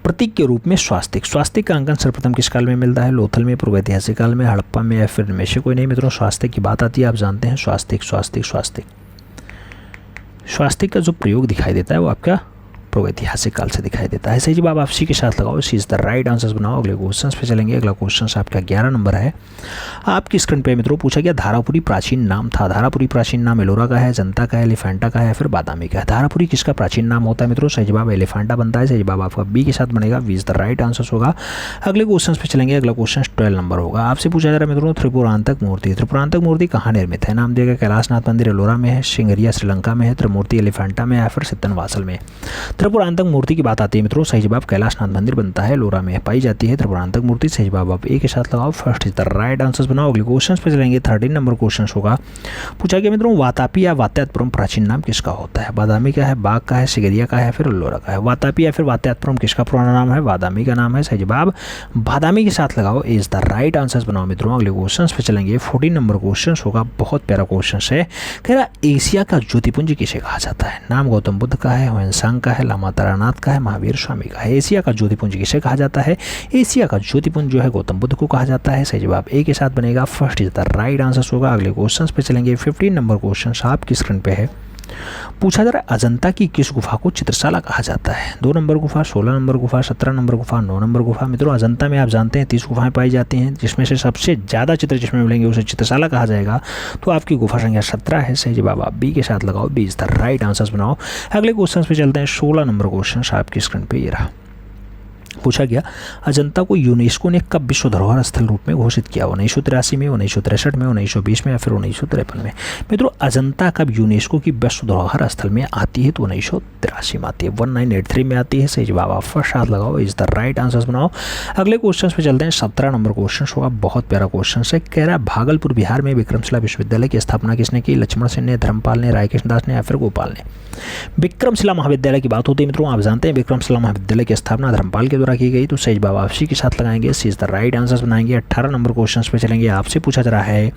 प्रतीक के रूप में स्वास्तिक, स्वास्तिक का अंकन सर्वप्रथम किस काल में मिलता है? लोथल में, प्रागैतिहासिक काल में, हड़प्पा में या फिर इनमें से कोई नहीं। मित्रों स्वास्तिक की बात आती है, आप जानते हैं स्वास्तिक स्वास्तिक स्वास्तिक स्वास्तिक का जो प्रयोग दिखाई देता है वो आपका प्रागैतिहासिक काल से दिखाई देता है। सही जवाब आप सी के साथ लगाओ। सी इज द राइट आंसर बनाओ। अगले क्वेश्चन पे चलेंगे। अगला क्वेश्चन आपका 11 नंबर है। आपकी स्क्रीन पे मित्रों पूछा गया धारापुरी प्राचीन नाम था? धारापुरी प्राचीन नाम एलोरा का है, जनता का है, एलिफेंटा का है या फिर बादामी का है? धारापुरी किसका प्राचीन नाम होता है मित्रों? सही जवाब एलिफेंटा बनता है। सही जवाब आपका बी के साथ बनेगा। B is the right answer होगा। अगले क्वेश्चन पे चलेंगे। अगला क्वेश्चन 12 नंबर होगा। आपसे पूछा जा रहा है मित्रों त्रिपुरांतक मूर्ति, त्रिपुरांतक मूर्ति कहाँ निर्मित है? नाम दिया गया कैलाशनाथ मंदिर एलोरा में है, सिंगरिया श्रीलंका में है, त्रिमूर्ति एलिफेंटा में या फिर सित्तनवासल में? त्रिपुरांतक मूर्ति की बात आती है मित्रों, सही जवाब कैलाशनाथ मंदिर बनता है, एलोरा में पाई जाती है त्रिपुरांतक मूर्ति। सही जवाब आप ए के साथ लगाओ। First is the right answer बनाओ। अगले क्वेश्चन पे चलेंगे। 13 नंबर क्वेश्चन होगा। पूछा गया मित्रों वातापी या वात्यातपुरम प्राचीन नाम किसका होता है? बादामी का है, बाग का है, सिगरिया का है, फिर एलोरा का है? वातापी या फिर वात्यातपुरम किसका पुराना नाम है? बादामी का नाम है। सही जवाब बादामी के साथ लगाओ। ए इज द राइट आंसर बनाओ मित्रों। अगले क्वेश्चन पे चलेंगे। 14 नंबर क्वेश्चन होगा। बहुत प्यारा क्वेश्चन है। कह रहा एशिया का ज्योतिपुंज किसे कहा जाता है? नाम गौतम बुद्ध का है, ह्वेनसांग का है, लामा तारानाथ का है, महावीर स्वामी का है? एशिया का ज्योतिपुंज किसे कहा जाता है? एशिया का ज्योतिपुंज जो है गौतम बुद्ध को कहा जाता है। सही जवाब ए के साथ बनेगा। First is the right answer होगा। अगले क्वेश्चन पे चलेंगे। 15 नंबर क्वेश्चन आपकी स्क्रीन पे है। पूछा जा रहा है अजंता की किस गुफा को चित्रशाला कहा जाता है? 2 नंबर गुफा, 16 नंबर गुफा, 17 नंबर गुफा, 9 नंबर गुफा? मित्रों अजंता में आप जानते हैं 30 गुफाएं पाई जाती हैं, जिसमें से सबसे ज़्यादा चित्र जिसमें मिलेंगे उसे चित्रशाला कहा जाएगा। तो आपकी गुफा संख्या 17 है। सही जवाब आप बी के साथ लगाओ। B is the right answer बनाओ। अगले क्वेश्चन पे चलते हैं। 16 नंबर क्वेश्चन आपकी स्क्रीन पे ये रहा। पूछा गया अजंता को यूनेस्को ने कब विश्व धरोहर स्थल रूप में घोषित किया? 1983 में, 1963 में, 1920 में या फिर 1953 में? मित्रों अजंता कब यूनेस्को की विश्व धरोहर स्थल में आती है? तो 1983 में आती है, 1983 में आती है। सही जवाब आप फर्स्ट हाथ लगाओ। इज द राइट आंसर बनाओ। अगले क्वेश्चन पे चलते हैं। 17 नंबर क्वेश्चन होगा। बहुत प्यारा क्वेश्चन है। कह रहा है भागलपुर बिहार में विक्रमशिला विश्वविद्यालय की स्थापना किसने की? लक्ष्मण सेन ने, धर्मपाल ने, रायकृष्ण दास ने या फिर गोपाल ने? विक्रमशिला महाविद्यालय की बात होती है मित्रों, आप जानते हैं विक्रमशिला महाविद्यालय की स्थापना धर्मपाल के द्वारा द्वारा की गई, तो सही जवाब आप सी के साथ लगाएंगे, सी इज द राइट आंसर बनाएंगे। 18 नंबर क्वेश्चन पे चलेंगे। आपसे पूछा जा रहा है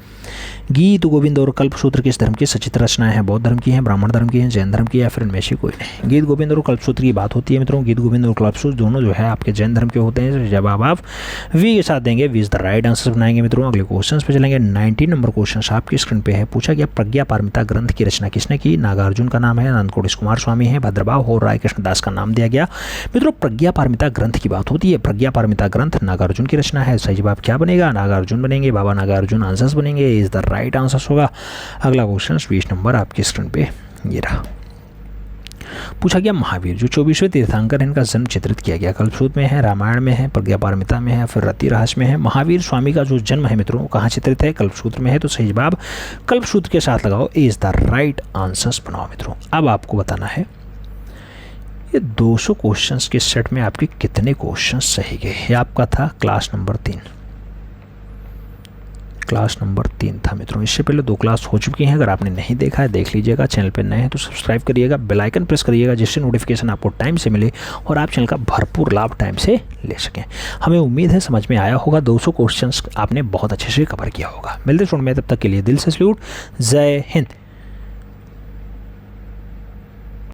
गीत गोविंद और कल्पसूत्र किस धर्म की सचित्र रचनाएं हैं? बौद्ध धर्म की हैं, ब्राह्मण धर्म की हैं, जैन धर्म की, या फिर इनमें से कोई नहीं। गीत गोविंद और कल्पसूत्र की बात होती है मित्रों, गीत गोविंद और कल्पसूत्र दोनों जो है आपके जैन धर्म के होते हैं। जवाब आप वी के साथ देंगे, B is the right answer बनाएंगे मित्रों। अगले क्वेश्चन पे चलेंगे। 19 नंबर क्वेश्चन आपकी स्क्रीन पे है। पूछा गया प्रज्ञा पारमिता ग्रंथ की रचना किसने की? नागार्जुन का नाम है, नंदकोड़ी कुमार स्वामी है, भद्रभाव और राय कृष्णदास का नाम दिया गया। मित्रों प्रज्ञा पारमिता ग्रंथ की बात होती है। प्रज्ञा पारमिता ग्रंथ नागार्जुन की रचना है। सही जवाब क्या बनेगा? नागार्जुन बनेंगे, बाबा नागार्जुन आंसर्स बनेंगे, इज द राइट आंसर होगा। अगला क्वेश्चन 20 नंबर आपकी स्क्रीन पे ये रहा। पूछा गया महावीर जो 24वें तीर्थंकर हैं, इनका जन्म चित्रित किया गया कल्पसूत्र में है, रामायण में है, प्रज्ञा पारमिता में है, फिर रति रहस्य में है। महावीर स्वामी का जो जन्म है मित्रों कहाँ चित्रित है? कल्पसूत्र में है, तो सही जवाब कल्पसूत्र के साथ लगाओ, इज द राइट आंसर्स बनाओ मित्रों। अब आपको बताना है ये 200 क्वेश्चंस के सेट में आपके कितने क्वेश्चंस सही गए। ये आपका था क्लास नंबर 3, क्लास नंबर 3 था मित्रों। इससे पहले 2 क्लास हो चुकी हैं, अगर आपने नहीं देखा है देख लीजिएगा। चैनल पे नए हैं तो सब्सक्राइब करिएगा, बेल आइकन प्रेस करिएगा, जिससे नोटिफिकेशन आपको टाइम से मिले और आप चैनल का भरपूर लाभ टाइम से ले सकें। हमें उम्मीद है समझ में आया होगा, 200 क्वेश्चंस आपने बहुत अच्छे से कवर किया होगा। मिलते हैं में, तब तक के लिए दिल से सैल्यूट, जय हिंद।